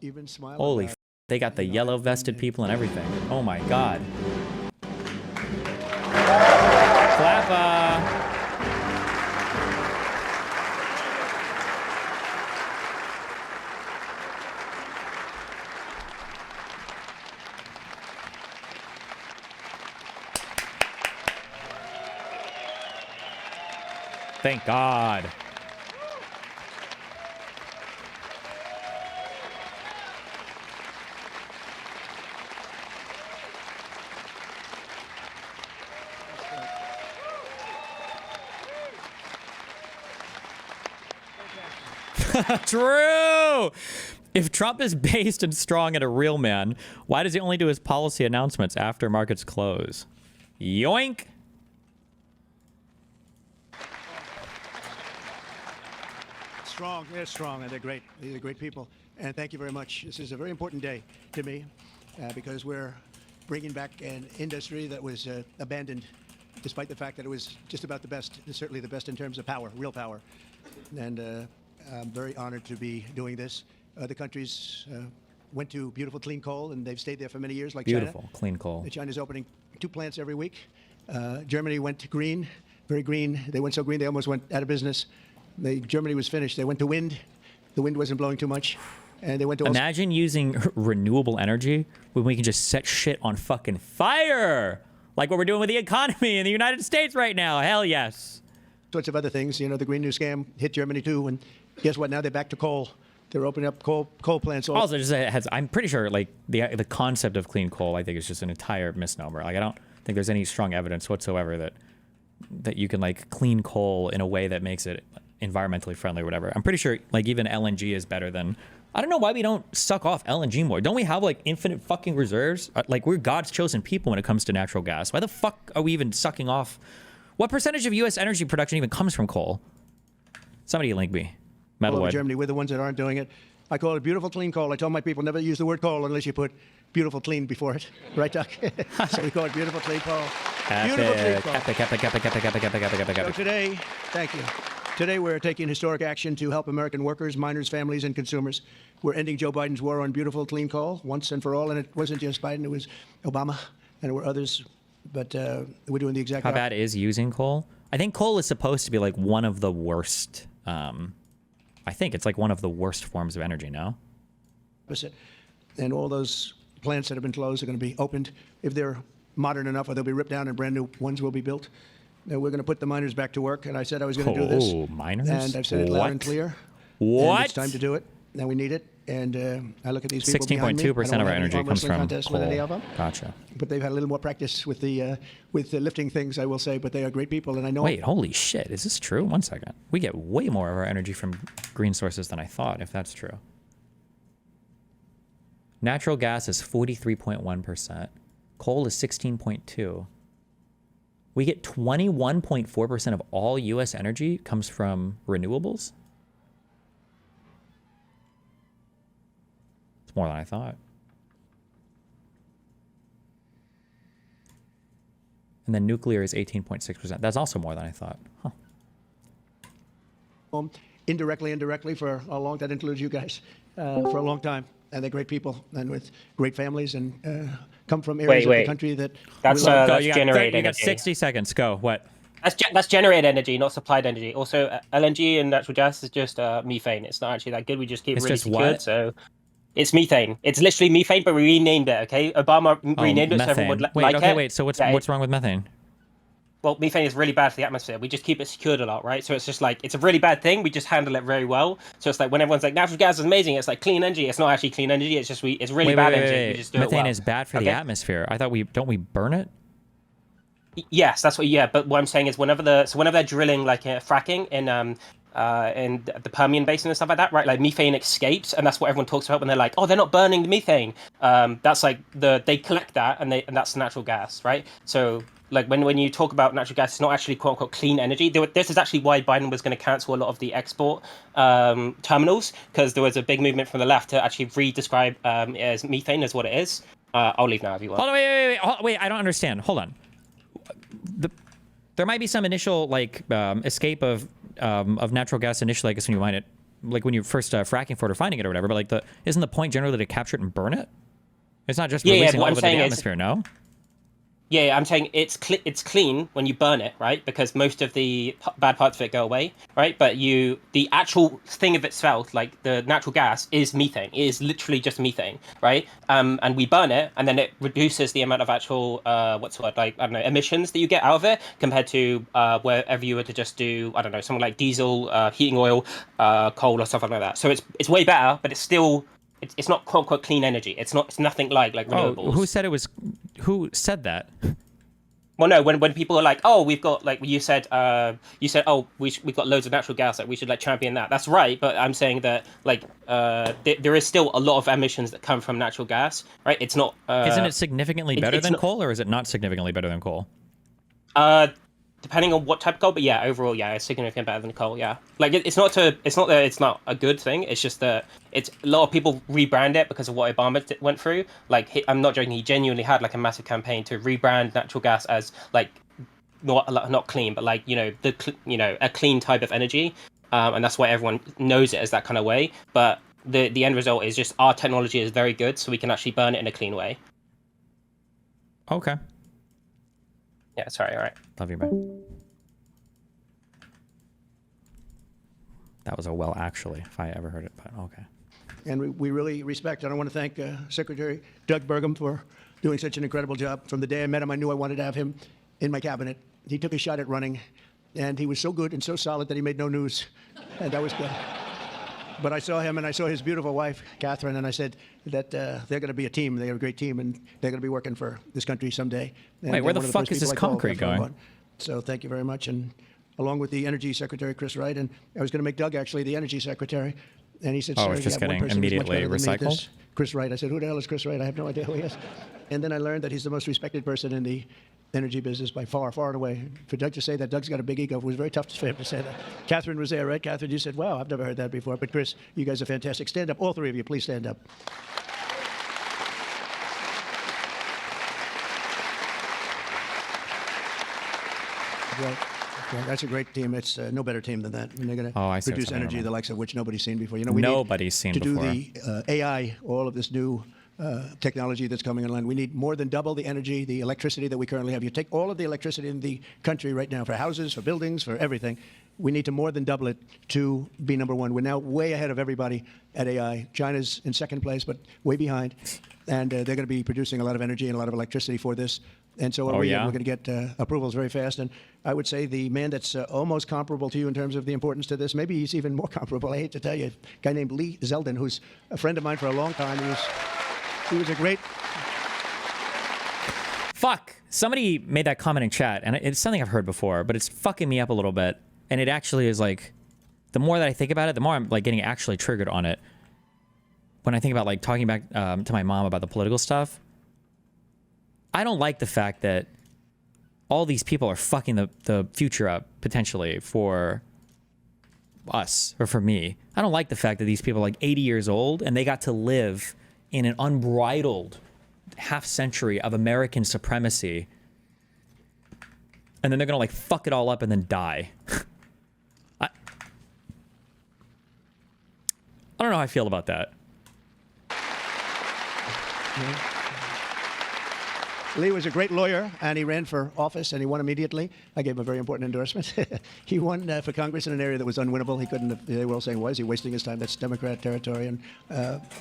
even smile. Holy f, they got the yellow vested people and everything. Oh my God. Clappa. Thank God. True. If Trump is based and strong and a real man, why does he only do his policy announcements after markets close? Yoink. Strong, they're strong, and they're great. They're great people, and thank you very much. This is a very important day to me because we're bringing back an industry that was abandoned, despite the fact that it was just about the best, certainly the best in terms of power, real power. And I'm very honored to be doing this. Other countries went to beautiful clean coal, and they've stayed there for many years, like Beautiful China. clean coal. China's opening 2 plants every week. Germany went to green, very green. They went so green they almost went out of business. Germany was finished. They went to wind. The wind wasn't blowing too much. And they went to... Imagine using renewable energy when we can just set shit on fucking fire. Like what we're doing with the economy in the United States right now. Hell yes. Sorts of other things. You know, the Green New Scam hit Germany too. And guess what? Now they're back to coal. They're opening up coal plants. Also, just I'm pretty sure like the concept of clean coal, I think, is just an entire misnomer. Like I don't think there's any strong evidence whatsoever that you can like clean coal in a way that makes it environmentally friendly or whatever. I'm pretty sure like even LNG is better than... I don't know why we don't suck off LNG more. Don't we have like infinite fucking reserves? Like we're God's chosen people when it comes to natural gas. Why the fuck are we even sucking off? What percentage of U.S. energy production even comes from coal? Somebody link me. Metalwood. Germany, we're the ones that aren't doing it. I call it beautiful clean coal. I tell my people never use the word coal unless you put beautiful clean before it. Right, Doc? So we call it beautiful clean coal. Beautiful clean coal. Epic. So today, thank you. Today we're taking historic action to help American workers, miners, families, and consumers. We're ending Joe Biden's war on beautiful clean coal once and for all. And it wasn't just Biden, it was Obama, and there were others. But we're doing the exact opposite. How bad is using coal? I think coal is supposed to be like one of the worst. I think it's like one of the worst forms of energy, no? And all those plants that have been closed are going to be opened if they're modern enough, or they'll be ripped down and brand new ones will be built. We're going to put the miners back to work, and I said I was going to do this. Oh, miners? And I've said it loud and clear. What? And it's time to do it. Now we need it. And I look at these people behind me. 16.2% of our energy comes from coal. Gotcha. But they've had a little more practice with the lifting things, I will say. But they are great people, and I know. Wait, holy shit! Is this true? One second. We get way more of our energy from green sources than I thought. If that's true. Natural gas is 43.1%. Coal is 16.2%. We get 21.4% of all U.S. energy comes from renewables. It's more than I thought. And then nuclear is 18.6%. That's also more than I thought. Huh. Indirectly for a long time. That includes you guys for a long time. And they're great people and with great families and come from areas of the country that... That's generated energy. You got 60 seconds. Go. What? That's generated energy, not supplied energy. Also, LNG and natural gas is just methane. It's not actually that good. We just keep it really secured. So it's methane. It's literally methane, but we renamed it, okay? Obama renamed it so everyone would like it. Wait. So what's wrong with methane? Well, methane is really bad for the atmosphere. We just keep it secured a lot, right? So it's just like, it's a really bad thing. We just handle it very well. So it's like when everyone's like, natural gas is amazing. It's like clean energy. It's not actually clean energy. It's just, it's really bad energy. We just do methane it well. is bad for the atmosphere. I thought don't we burn it? Yes, that's what, but what I'm saying is whenever they're drilling like fracking in the Permian Basin and stuff like that, right? Like methane escapes, and that's what everyone talks about when they're like, oh, they're not burning the methane. That's like they collect that and that's natural gas, right? So like when you talk about natural gas, it's not actually quote unquote clean energy. This is actually why Biden was going to cancel a lot of the export terminals, because there was a big movement from the left to actually re-describe as methane as what it is. I'll leave now if you want. Hold on, wait, I don't understand. Hold on. There might be some initial like escape of natural gas initially, I guess, when you mine it. like when you're first fracking for it or finding it or whatever. But like isn't the point generally to capture it and burn it? It's not just Yeah, releasing what all I'm of it into saying the is, atmosphere. No. yeah, I'm saying it's clean when you burn it, right? Because most of the bad parts of it go away, right? But the actual thing of itself, like the natural gas, is methane. It is literally just methane, right? And we burn it, and then it reduces the amount of actual what's the word, like, I don't know, emissions that you get out of it compared to wherever you were to just do, I don't know, something like diesel, heating oil, coal, or stuff like that. So it's way better, but it's still. It's not quote unquote clean energy. It's not. It's nothing like renewables. Oh, who said it was? Who said that? Well, no. When people are like, oh, we've got, like you said, oh, we've got loads of natural gas. Like we should like champion that. That's right. But I'm saying that like there is still a lot of emissions that come from natural gas. Right. It's not. Isn't it significantly better it's than not, coal, or is it not significantly better than coal? Depending on what type of coal, but yeah, overall, yeah, it's significantly better than coal. Yeah, like it's not that it's not a good thing. It's just that it's a lot of people rebrand it because of what Obama went through. Like I'm not joking. He genuinely had like a massive campaign to rebrand natural gas as like not clean, but like a clean type of energy, and that's why everyone knows it as that kind of way. But the end result is just our technology is very good, so we can actually burn it in a clean way. Okay. Yeah, sorry. All right. Love you, man. That was a well, actually, if I ever heard it, but okay. And we really respect, and I want to thank Secretary Doug Burgum for doing such an incredible job. From the day I met him, I knew I wanted to have him in my cabinet. He took a shot at running, and he was so good and so solid that he made no news, and that was good. But I saw him, and I saw his beautiful wife, Catherine, and I said that they're going to be a team. They're a great team, and they're going to be working for this country someday. And wait, where the one of fuck first is this people I called concrete after I going? won. So thank you very much. And along with the Energy Secretary, Chris Wright, and I was going to make Doug actually the Energy Secretary. And he said, Oh, sir, it's you just have one getting person who's much immediately better than me at this." recycled? Chris Wright. I said, who the hell is Chris Wright? I have no idea who he is. And then I learned that he's the most respected person in the energy business by far, far and away. For Doug to say that, Doug's got a big ego. It was very tough for him to say that. Catherine was there, right? Catherine, you said, wow, I've never heard that before. But Chris, you guys are fantastic. Stand up. All three of you, please stand up. Right. Yeah, that's a great team. It's no better team than that. And they're going to produce energy the likes of which nobody's seen before. You know, Nobody's seen before. To do the AI, all of this new technology that's coming online, we need more than double the energy, the electricity that we currently have. You take all of the electricity in the country right now for houses, for buildings, for everything. We need to more than double it to be number one. We're now way ahead of everybody at AI. China's in second place, but way behind. And they're going to be producing a lot of energy and a lot of electricity for this. And so we're going to get approvals very fast. And I would say the man that's almost comparable to you in terms of the importance to this, maybe he's even more comparable, I hate to tell you, a guy named Lee Zeldin, who's a friend of mine for a long time. He was a great... Fuck. Somebody made that comment in chat, and it's something I've heard before, but it's fucking me up a little bit. And it actually is like, the more that I think about it, the more I'm like getting actually triggered on it. When I think about like talking back to my mom about the political stuff, I don't like the fact that all these people are fucking the future up, potentially, for us, or for me. I don't like the fact that these people are like 80 years old, and they got to live in an unbridled half century of American supremacy, and then they're gonna like fuck it all up and then die. I don't know how I feel about that. Yeah. Lee was a great lawyer, and he ran for office, and he won immediately. I gave him a very important endorsement. He won for Congress in an area that was unwinnable. He couldn't have, they were all saying, why is he wasting his time? That's Democrat territory. And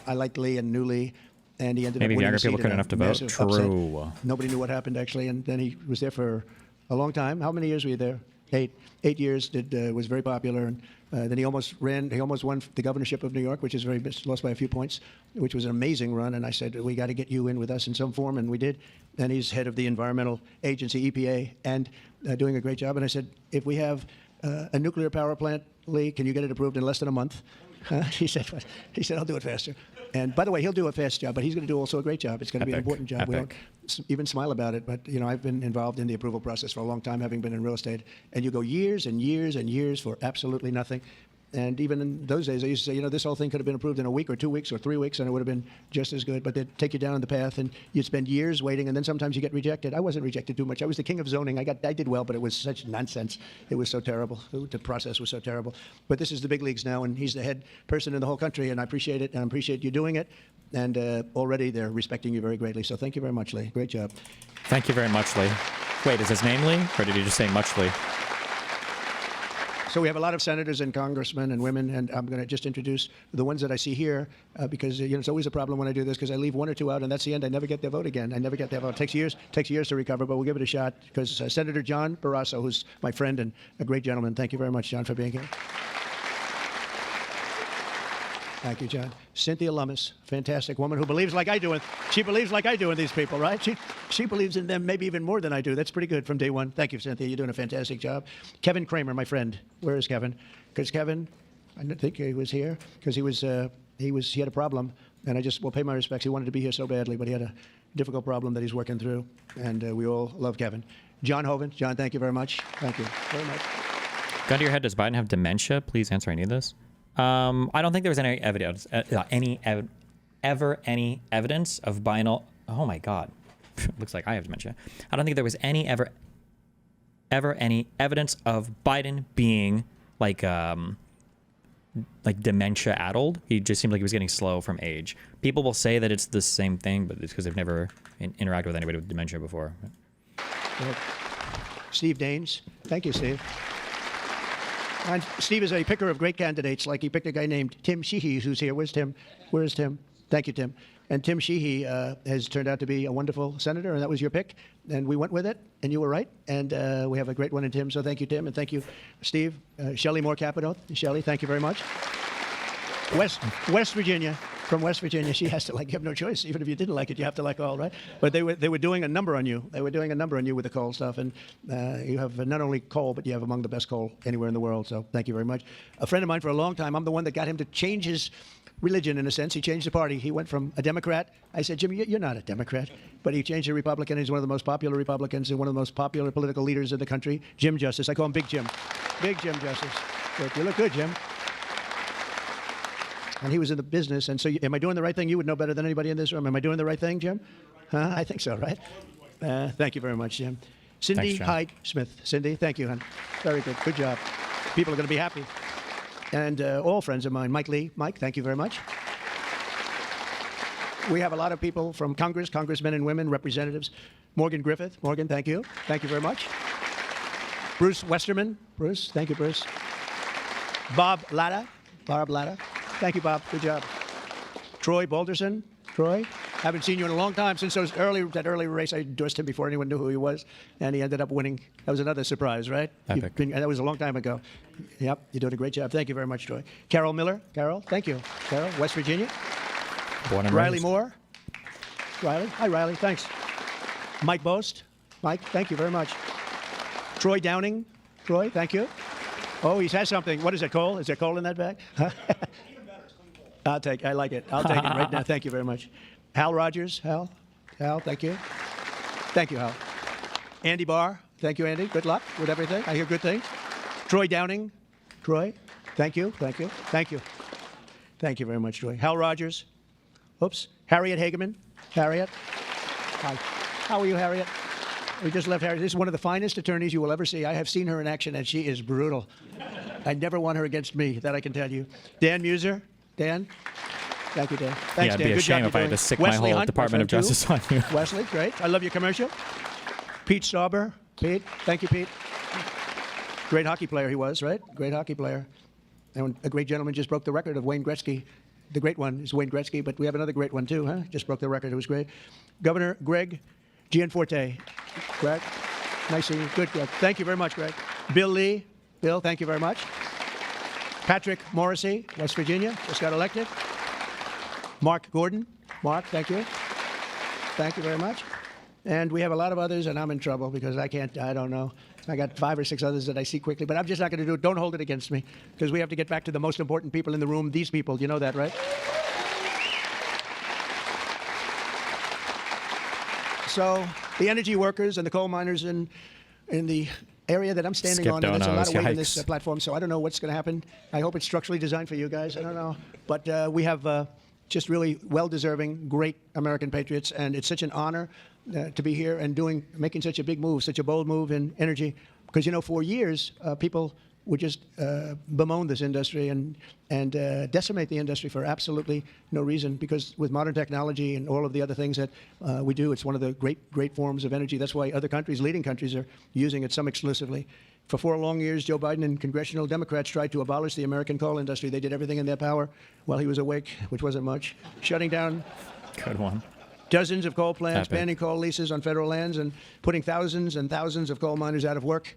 I liked Lee and knewLee, and he ended up winning Maybe the younger the seat people couldn't in a enough to vote. massive True. upset. Nobody knew what happened, actually, and then he was there for a long time. How many years were you there? 8 years. Was very popular, and then he almost won the governorship of New York, which is lost by a few points, which was an amazing run. And I said, we got to get you in with us in some form, and we did. And he's head of the environmental agency, EPA, and doing a great job. And I said, if we have a nuclear power plant, Lee, can you get it approved in less than a month? He said, I'll do it faster. And by the way, he'll do a fast job, but he's going to do also a great job. It's going to be an important job. We don't even smile about it, but I've been involved in the approval process for a long time, having been in real estate. And you go years and years and years for absolutely nothing. And even in those days, I used to say, you know, this whole thing could have been approved in a week or 2 weeks or 3 weeks, and it would have been just as good. But they'd take you down the path, and you'd spend years waiting, and then sometimes you get rejected. I wasn't rejected too much. I was the king of zoning. I did well, but it was such nonsense. It was so terrible. The process was so terrible. But this is the big leagues now, and he's the head person in the whole country, and I appreciate it, and I appreciate you doing it. And already they're respecting you very greatly. So thank you very much, Lee. Great job. Thank you very much, Lee. Wait, is his name Lee, or did he just say much Lee? So we have a lot of senators and congressmen and women, and I'm going to just introduce the ones that I see here because you know it's always a problem when I do this because I leave one or two out, and that's the end. I never get their vote again. I never get their vote. It takes years to recover, but we'll give it a shot because Senator John Barrasso, who's my friend and a great gentleman. Thank you very much, John, for being here. Thank you, John. Cynthia Lummis, fantastic woman who believes like I do. She believes like I do in these people, right? She believes in them maybe even more than I do. That's pretty good from day one. Thank you, Cynthia. You're doing a fantastic job. Kevin Kramer, my friend. Where is Kevin? Because Kevin, I don't think he was here because he had a problem, and I just will pay my respects. He wanted to be here so badly, but he had a difficult problem that he's working through, and we all love Kevin. John Hoven. John, thank you very much. Thank you very much. Gun to your head, does Biden have dementia? Please answer any of this. I don't think there was any evidence, any evidence of Biden. Oh my God, looks like I have dementia. I don't think there was ever any evidence of Biden being like dementia addled. He just seemed like he was getting slow from age. People will say that it's the same thing, but it's because they've never interacted with anybody with dementia before. Steve Daines. Thank you, Steve. And Steve is a picker of great candidates, like he picked a guy named Tim Sheehy, who's here. Where's Tim? Where's Tim? Thank you, Tim. And Tim Sheehy has turned out to be a wonderful senator, and that was your pick. And we went with it, and you were right. And we have a great one in Tim, so thank you, Tim, and thank you, Steve. Shelley Moore Capito. Shelley, thank you very much. West Virginia. From West Virginia, she has to you have no choice. Even if you didn't like it, you have to like all, right? But they were doing a number on you. They were doing a number on you with the coal stuff, and you have not only coal, but you have among the best coal anywhere in the world. So thank you very much. A friend of mine for a long time. I'm the one that got him to change his religion in a sense. He changed the party. He went from a Democrat. I said, Jim, you're not a Democrat, but he changed to Republican. He's one of the most popular Republicans and one of the most popular political leaders in the country. Jim Justice. I call him Big Jim. Big Jim Justice. Good. You look good, Jim. And he was in the business, and so am I doing the right thing? You would know better than anybody in this room. Am I doing the right thing, Jim? Huh? I think so, right? Thank you very much, Jim. Cindy Hyde Smith. Cindy, thank you, hon. Very good. Good job. People are going to be happy. And all friends of mine. Mike Lee. Mike, thank you very much. We have a lot of people from Congress, congressmen and women, representatives. Morgan Griffith. Morgan, thank you. Thank you very much. Bruce Westerman. Bruce, thank you, Bruce. Bob Latta. Bob Latta. Thank you, Bob. Good job. Troy Balderson. Troy, haven't seen you in a long time since that early race. I endorsed him before anyone knew who he was, and he ended up winning. That was another surprise, right? That was a long time ago. Yep, you're doing a great job. Thank you very much, Troy. Carol Miller. Carol, thank you. Carol, West Virginia. Born and Riley raised. Moore. Riley. Hi, Riley. Thanks. Mike Boast. Mike, thank you very much. Troy Downing. Troy, thank you. Oh, he has something. What is it, coal? Is there coal in that bag? I like it. I'll take it right now. Thank you very much. Hal Rogers. Hal, thank you. Thank you, Hal. Andy Barr. Thank you, Andy. Good luck with everything. I hear good things. Troy Downing. Troy, thank you. Thank you. Thank you. Thank you very much, Troy. Hal Rogers. Oops. Harriet Hageman. Harriet. Hi. How are you, Harriet? We just left Harriet. This is one of the finest attorneys you will ever see. I have seen her in action, and she is brutal. I never want her against me, that I can tell you. Dan Muser. Dan? Thank you, Dan. Thanks, Yeah, it'd Dan. be a Good shame job if I had to doing. sick Wesley my whole Hunt, Department of my friend, Justice on you. Wesley, great. I love your commercial. Pete Stauber. Pete, thank you, Pete. Great hockey player he was, right? Great hockey player. And a great gentleman just broke the record of Wayne Gretzky. The great one is Wayne Gretzky, but we have another great one too, huh? Just broke the record. It was great. Governor Greg Gianforte. Greg, nice seeing you. Good. Thank you very much, Greg. Bill Lee. Bill, thank you very much. Patrick Morrissey, West Virginia, just got elected. Mark Gordon. Mark, thank you. Thank you very much. And we have a lot of others, and I'm in trouble because I don't know. I got 5 or 6 others that I see quickly, but I'm just not going to do it. Don't hold it against me because we have to get back to the most important people in the room, these people. You know that, right? So the energy workers and the coal miners in the area that I'm standing Skip on, and there's a lot of donos, weight in this yikes. platform, so I don't know what's going to happen. I hope it's structurally designed for you guys. I don't know. But we have just really well-deserving, great American patriots, and it's such an honor to be here and making such a big move, such a bold move in energy. Because, you know, for years, people would just bemoan this industry and decimate the industry for absolutely no reason. Because with modern technology and all of the other things that we do, it's one of the great forms of energy. That's why other countries, leading countries, are using it, some exclusively. For 4 long years, Joe Biden and congressional Democrats tried to abolish the American coal industry. They did everything in their power while he was awake, which wasn't much, shutting down Good one. dozens of coal plants, Epic. banning coal leases on federal lands, and putting thousands and thousands of coal miners out of work.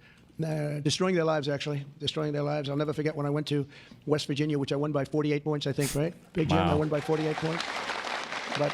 Destroying their lives, actually. Destroying their lives. I'll never forget when I went to West Virginia, which I won by 48 points, I think, right? Big Jim, Wow. I won by 48 points. But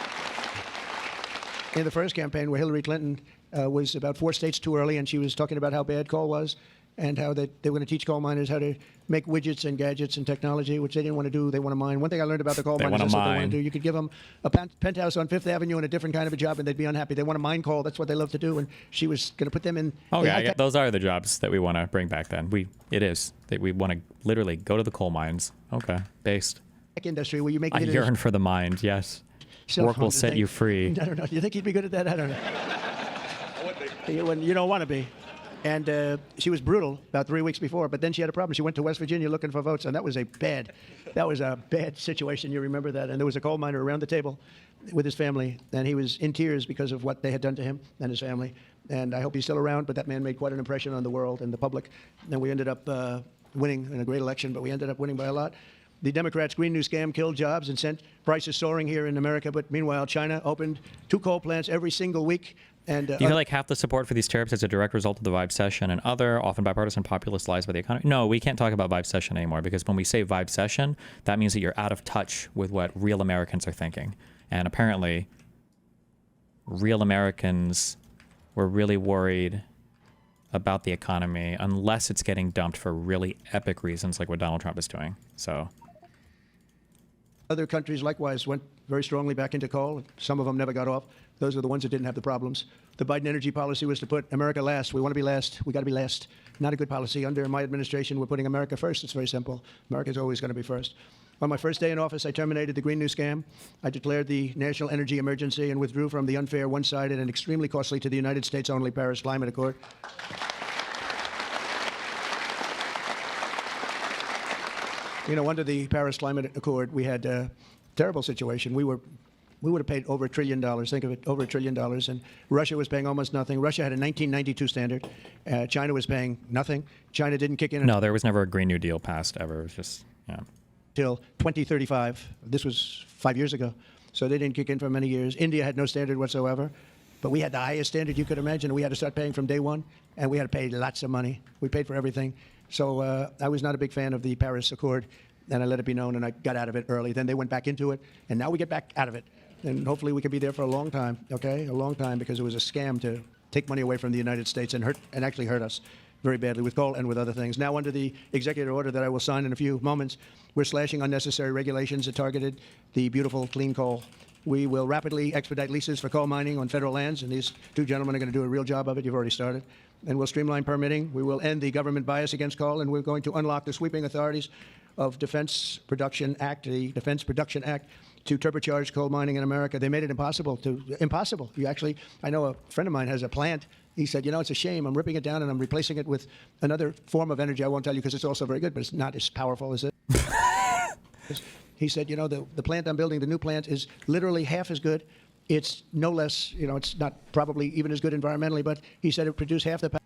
in the first campaign, where Hillary Clinton was about 4 states too early, and she was talking about how bad coal was, and how they were going to teach coal miners how to make widgets and gadgets and technology, which they didn't want to do. They want to mine. One thing I learned about the coal They miners, wanna that's what they mine. want to do. You could give them a penthouse on Fifth Avenue and a different kind of a job, and they'd be unhappy. They want to mine coal. That's what they love to do. And she was going to put them in. Okay, a I get, those are the jobs that we want to bring back then. It is that we want to literally go to the coal mines. Okay, based. tech industry where you make I it yearn for the mind, yes. Work will set you free. I don't know. Do you think you'd be good at that? I don't know. You don't want to be. And she was brutal about 3 weeks before, but then she had a problem. She went to West Virginia looking for votes, and that was a bad situation. You remember that? And there was a coal miner around the table with his family, and he was in tears because of what they had done to him and his family. And I hope he's still around, but that man made quite an impression on the world and the public. And we ended up winning in a great election, but we ended up winning by a lot. The Democrats' Green New Scam killed jobs and sent prices soaring here in America. But meanwhile, China opened 2 coal plants every single week. And Do you feel like half the support for these tariffs is a direct result of the vibe session and other, often bipartisan populist lies by the economy? No, we can't talk about vibe session anymore, because when we say vibe session, that means that you're out of touch with what real Americans are thinking. And apparently, real Americans were really worried about the economy unless it's getting dumped for really epic reasons like what Donald Trump is doing. So other countries likewise went very strongly back into coal. Some of them never got off. Those are the ones that didn't have the problems. The Biden energy policy was to put America last. We want to be last. We got to be last. Not a good policy. Under my administration, we're putting America first. It's very simple. America's always going to be first. On my first day in office, I terminated the Green New Scam. I declared the national energy emergency and withdrew from the unfair, one-sided, and extremely costly to the United States only Paris Climate Accord. You know, under the Paris Climate Accord, we had a terrible situation. We would have paid over $1 trillion. Think of it, over $1 trillion. And Russia was paying almost nothing. Russia had a 1992 standard. China was paying nothing. China didn't kick in no, there was never a Green New Deal passed ever. It was just, yeah. until 2035. This was 5 years ago. So they didn't kick in for many years. India had no standard whatsoever. But we had the highest standard you could imagine. We had to start paying from day one. And we had to pay lots of money. We paid for everything. So I was not a big fan of the Paris Accord. And I let it be known, and I got out of it early. Then they went back into it, and now we get back out of it. And hopefully we can be there for a long time, okay? A long time, because it was a scam to take money away from the United States and actually hurt us very badly with coal and with other things. Now, under the executive order that I will sign in a few moments, we're slashing unnecessary regulations that targeted the beautiful clean coal. We will rapidly expedite leases for coal mining on federal lands, and these 2 gentlemen are going to do a real job of it. You've already started. And we'll streamline permitting. We will end the government bias against coal, and we're going to unlock the sweeping authorities of Defense Production Act, the Defense Production Act, to turbocharge coal mining in America. They made it impossible. You actually, I know a friend of mine has a plant. He said, you know, it's a shame. I'm ripping it down and I'm replacing it with another form of energy. I won't tell you because it's also very good, but it's not as powerful as it. He said, you know, the plant I'm building, the new plant, is literally half as good. It's no less, you know, it's not probably even as good environmentally, but he said it produced half the power.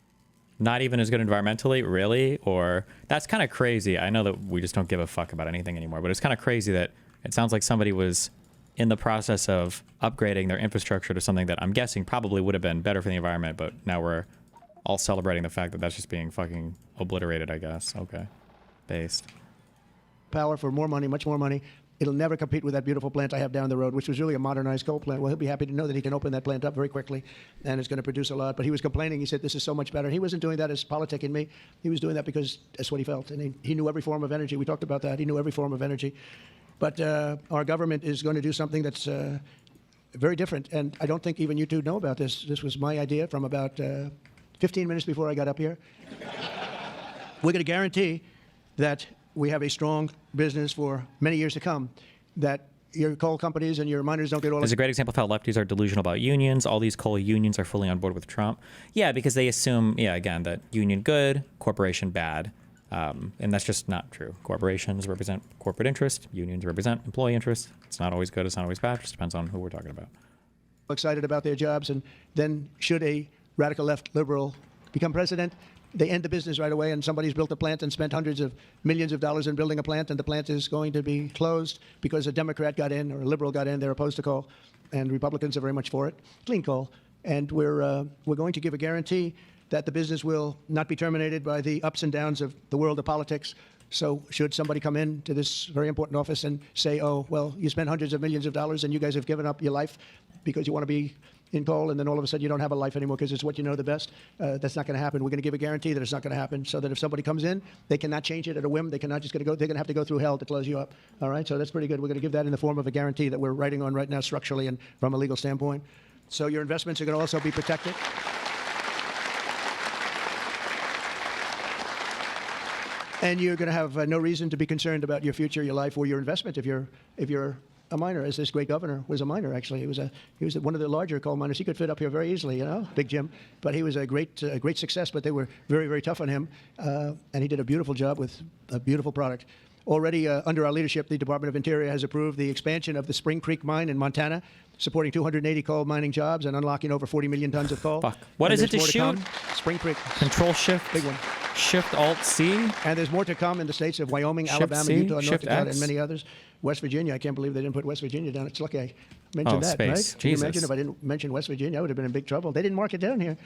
Not even as good environmentally, really? Or that's kind of crazy. I know that we just don't give a fuck about anything anymore, but it's kind of crazy that it sounds like somebody was in the process of upgrading their infrastructure to something that I'm guessing probably would have been better for the environment, but now we're all celebrating the fact that that's just being fucking obliterated, I guess. Okay. Based. Power for more money, much more money. It'll never compete with that beautiful plant I have down the road, which was really a modernized coal plant. Well, he'll be happy to know that he can open that plant up very quickly, and it's going to produce a lot. But he was complaining. He said, this is so much better. He wasn't doing that as politicking me. He was doing that because that's what he felt. And he knew every form of energy. We talked about that. He knew every form of energy. But our government is going to do something that's very different. And I don't think even you two know about this. This was my idea from about 15 minutes before I got up here. We're going to guarantee that we have a strong business for many years to come, that your coal companies and your miners don't get all... There's a great example of how lefties are delusional about unions. All these coal unions are fully on board with Trump. Yeah, because they assume, again, that union good, corporation bad. And that's just not true. Corporations represent corporate interest. Unions represent employee interest. It's not always good. It's not always bad. It just depends on who we're talking about. Excited about their jobs, and then should a radical left liberal become president, they end the business right away, and somebody's built a plant and spent hundreds of millions of dollars in building a plant, and the plant is going to be closed because a Democrat got in or a liberal got in. They're opposed to coal, and Republicans are very much for it. Clean coal. And we're going to give a guarantee that the business will not be terminated by the ups and downs of the world of politics. So should somebody come in to this very important office and say, oh, well, you spent hundreds of millions of dollars and you guys have given up your life because you want to be in coal, and then all of a sudden you don't have a life anymore because it's what you know the best. That's not going to happen. We're going to give a guarantee that it's not going to happen, so that if somebody comes in, they cannot change it at a whim. They cannot just going to go. They're going to have to go through hell to close you up. All right, so that's pretty good. We're going to give that in the form of a guarantee that we're writing on right now structurally and from a legal standpoint. So your investments are going to also be protected. And you're going to have no reason to be concerned about your future, your life, or your investment if you're a miner, as this great governor was a miner. Actually, he was one of the larger coal miners. He could fit up here very easily, Big Jim. But he was a great success. But they were very, very tough on him, and he did a beautiful job with a beautiful product. Already under our leadership, the Department of Interior has approved the expansion of the Spring Creek mine in Montana, supporting 280 coal mining jobs and unlocking over 40 million tons of coal. Fuck. What is it to shoot? Spring Creek. Control Shift. Big one. Shift Alt C. And there's more to come in the states of Wyoming, Shift Alabama, C, Utah, North Shift Dakota, X. and many others. West Virginia. I can't believe they didn't put West Virginia down. It's lucky I mentioned that, space. right? Can you Jesus. imagine if I didn't mention West Virginia? I would have been in big trouble. They didn't mark it down here.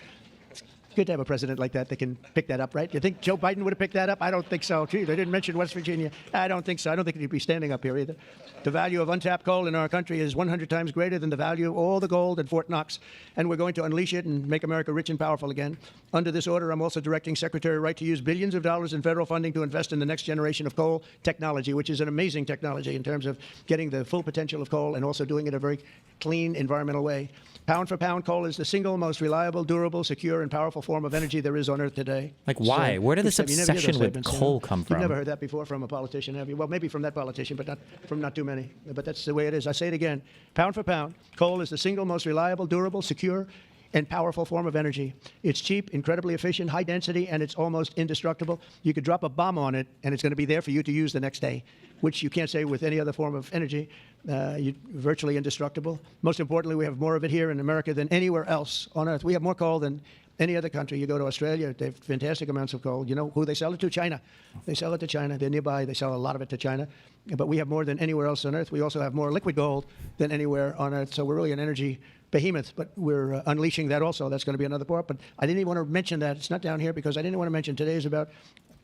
It's good to have a president like that that can pick that up, right? You think Joe Biden would have picked that up? I don't think so. Gee, they didn't mention West Virginia. I don't think so. I don't think he'd be standing up here either. The value of untapped coal in our country is 100 times greater than the value of all the gold at Fort Knox. And we're going to unleash it and make America rich and powerful again. Under this order, I'm also directing Secretary Wright to use billions of dollars in federal funding to invest in the next generation of coal technology, which is an amazing technology in terms of getting the full potential of coal and also doing it in a very clean, environmental way. Pound for pound, coal is the single most reliable, durable, secure, and powerful form of energy there is on Earth today. Like, why? Where did this you never hear those obsession with statements, coal come from? You've never heard that before from a politician, have you? Well, maybe from that politician, but not from not too many. But that's the way it is. I say it again. Pound for pound, coal is the single most reliable, durable, secure, and powerful form of energy. It's cheap, incredibly efficient, high density, and it's almost indestructible. You could drop a bomb on it, and it's going to be there for you to use the next day, which you can't say with any other form of energy. Virtually indestructible. Most importantly, we have more of it here in America than anywhere else on Earth. We have more coal than any other country. You go to Australia, they have fantastic amounts of coal. You know who they sell it to? China. They sell it to China. They're nearby. They sell a lot of it to China. But we have more than anywhere else on Earth. We also have more liquid gold than anywhere on Earth. So we're really an energy behemoth, but we're unleashing that also. That's going to be another part. But I didn't even want to mention that. It's not down here because I didn't want to mention today is about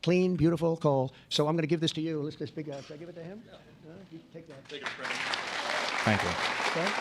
clean, beautiful coal. So I'm going to give this to you. Let's this big guy. Should I give it to him? No, you take that. Take it, President. Thank you. Okay.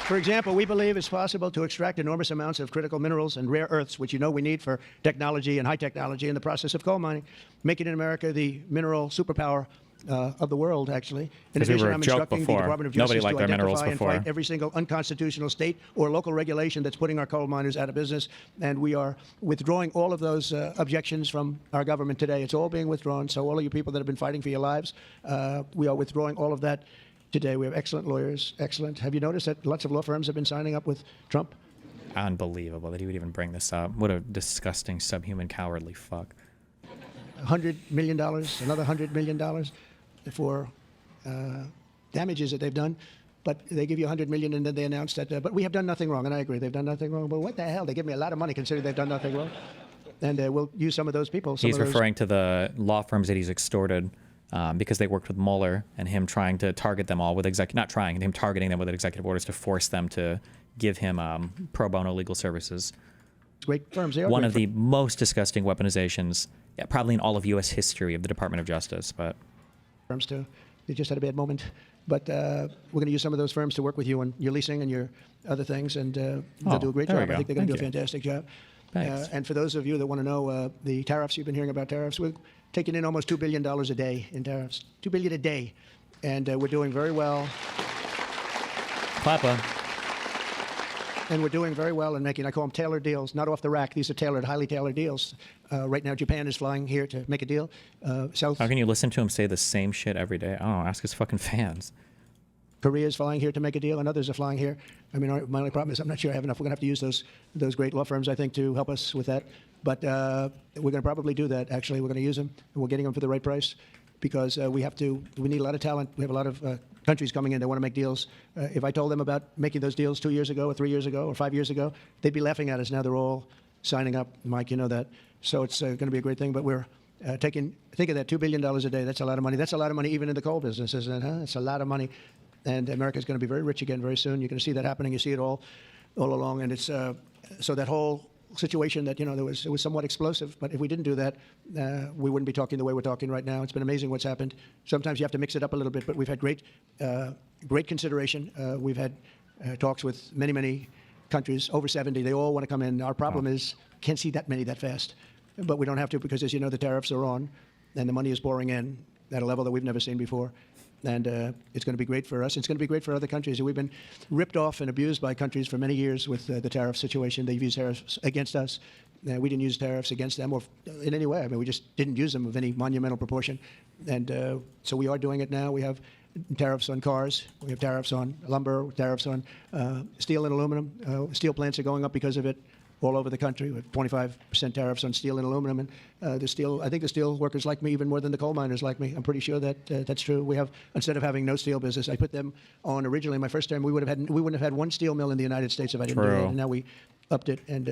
For example, we believe it's possible to extract enormous amounts of critical minerals and rare earths, which you know we need for technology and high technology in the process of coal mining, making America the mineral superpower of the world, actually. In Because we addition, were a I'm joke instructing the before. Department of Nobody Justice liked to our minerals identify and before. fight every single unconstitutional state or local regulation that's putting our coal miners out of business. And we are withdrawing all of those objections from our government today. It's all being withdrawn. So all of you people that have been fighting for your lives, we are withdrawing all of that today. We have excellent lawyers, excellent. Have you noticed that lots of law firms have been signing up with Trump? Unbelievable that he would even bring this up. What a disgusting, subhuman, cowardly fuck. $100 million, another $100 million for damages that they've done. But they give you $100 million and then they announce that, but we have done nothing wrong. And I agree, they've done nothing wrong. But what the hell? They give me a lot of money considering they've done nothing wrong. And we'll use some of those people. He's referring to the law firms that he's extorted because they worked with Mueller and him trying to target them all with him targeting them with executive orders to force them to give him pro bono legal services. Great firms. They are One great of the most disgusting weaponizations, probably in all of U.S. history of the Department of Justice. But firms too. They just had a bad moment. But we're going to use some of those firms to work with you on your leasing and your other things, and they'll do a great there we job. I go. think they're going to do a Thank you. fantastic job. Thanks. And for those of you that want to know the tariffs, you've been hearing about tariffs, we're taking in almost $2 billion a day in tariffs. $2 billion a day. And we're doing very well. Papa. And we're doing very well in making, I call them tailored deals, not off the rack. These are tailored, highly tailored deals. Right now, Japan is flying here to make a deal. South How can you listen to him say the same shit every day? I don't know. Ask his fucking fans. Korea is flying here to make a deal, and others are flying here. I mean, my only problem is I'm not sure I have enough. We're going to have to use those great law firms, I think, to help us with that. But we're going to probably do that, actually. We're going to use them, and we're getting them for the right price because we need a lot of talent. We have a lot of countries coming in. They want to make deals. If I told them about making those deals 2 years ago or 3 years ago or 5 years ago, they'd be laughing at us. Now they're all signing up. Mike, you know that. So it's going to be a great thing. But we're think of that, $2 billion a day. That's a lot of money. That's a lot of money even in the coal business, isn't it? Huh? It's a lot of money. And America's going to be very rich again very soon. You're going to see that happening. You see it all along. And it's so that whole situation that, it was somewhat explosive. But if we didn't do that, we wouldn't be talking the way we're talking right now. It's been amazing what's happened. Sometimes you have to mix it up a little bit. But we've had great consideration. We've had talks with many, many countries, over 70. They all want to come in. Our problem is can't see that many that fast. But we don't have to because, as you know, the tariffs are on. And the money is pouring in at a level that we've never seen before. And it's going to be great for us. It's going to be great for other countries. We've been ripped off and abused by countries for many years with the tariff situation. They've used tariffs against us. We didn't use tariffs against them or in any way. I mean, we just didn't use them of any monumental proportion. And so we are doing it now. We have tariffs on cars. We have tariffs on lumber, tariffs on steel and aluminum. Steel plants are going up because of it all over the country. We have 25% tariffs on steel and aluminum. And I think the steel workers like me even more than the coal miners like me. I'm pretty sure that that's true. We have, instead of having no steel business, I put them on originally my first term. We wouldn't have had one steel mill in the United States if I didn't do that. And now we upped it. And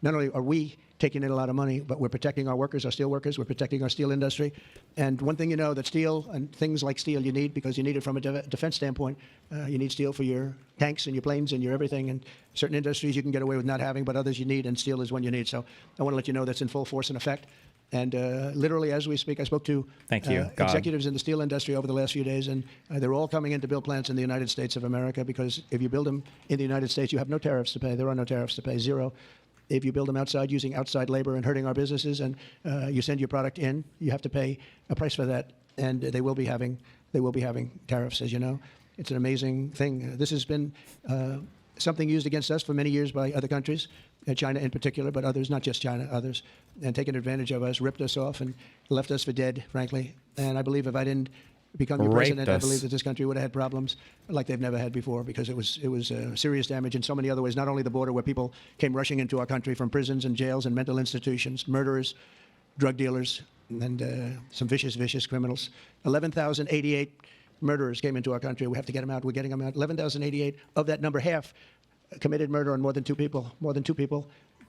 not only are we taking in a lot of money, but we're protecting our workers, our steel workers. We're protecting our steel industry. And one thing that steel and things like steel you need because you need it from a defense standpoint. You need steel for your tanks and your planes and your everything. And certain industries you can get away with not having, but others you need, and steel is one you need. So I want to let you know that's in full force and effect. And literally, as we speak, I spoke to executives in the steel industry over the last few days, and they're all coming in to build plants in the United States of America because if you build them in the United States, you have no tariffs to pay. There are no tariffs to pay, zero. If you build them outside using outside labor and hurting our businesses, and you send your product in, you have to pay a price for that, and they will be having tariffs, as you know. It's an amazing thing. This has been something used against us for many years by other countries, China in particular, but others, not just China, others, and taken advantage of us, ripped us off, and left us for dead, frankly. And I believe if I didn't become your president, I believe that this country would have had problems like they've never had before because it was serious damage in so many other ways, not only the border where people came rushing into our country from prisons and jails and mental institutions, murderers, drug dealers, and some vicious, vicious criminals. 11,088 murderers came into our country. We have to get them out. We're getting them out. 11,088. Of that number, half committed murder on more than two people.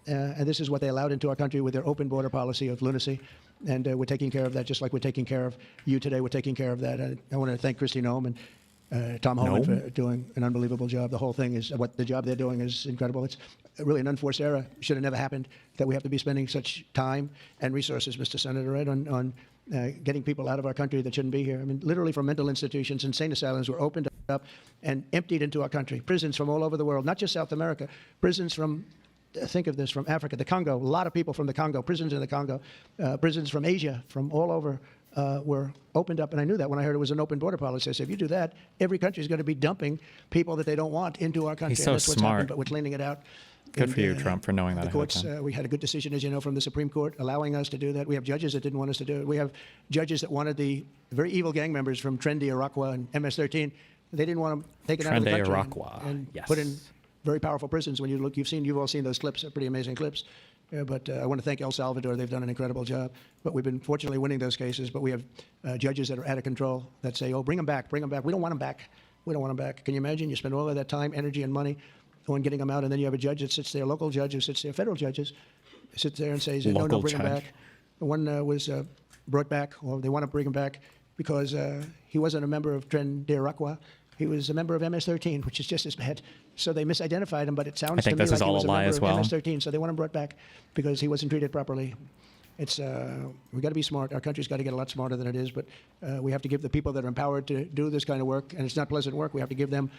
And this is what they allowed into our country with their open border policy of lunacy. And we're taking care of that just like we're taking care of you today. We're taking care of that. I want to thank Kristi Noem and Tom Homan for doing an unbelievable job. The whole thing is the job they're doing is incredible. It's really an unforced error. Should have never happened that we have to be spending such time and resources, Mr. Senator, right, on getting people out of our country that shouldn't be here. I mean, literally from mental institutions, insane asylums were opened up and emptied into our country. Prisons from all over the world, not just South America. Prisons from think of this, from Africa, the Congo, a lot of people from the Congo, prisons in the Congo, prisons from Asia, from all over were opened up. And I knew that when I heard it was an open border policy. I said, if you do that, every country is going to be dumping people that they don't want into our country. He's so and that's smart. What's happened, but we're cleaning it out. Good for you, Trump, for knowing that. The courts, we had a good decision, as you know, from the Supreme Court, allowing us to do that. We have judges that didn't want us to do it. We have judges that wanted the very evil gang members from Trendy, Iroquois, and MS-13. They didn't want them taken out of the country and put in very powerful prisons. When you look, you've all seen those clips, pretty amazing clips. But I want to thank El Salvador. They've done an incredible job. But we've been fortunately winning those cases. But we have judges that are out of control that say, oh, bring them back, bring them back. We don't want them back. We don't want them back. Can you imagine? You spend all of that time, energy, and money on getting them out, and then you have a judge that sits there, local judge who sits there, federal judges, sits there and says, no, bring them back. One was brought back, or they want to bring him back because he wasn't a member of Tren de Iroquois. He was a member of MS-13, which is just as bad. So they misidentified him, but it sounds to me like he was a member of MS-13. So they want him brought back because he wasn't treated properly. It's we got to be smart. Our country's got to get a lot smarter than it is, but we have to give the people that are empowered to do this kind of work, and it's not pleasant work. We have to give them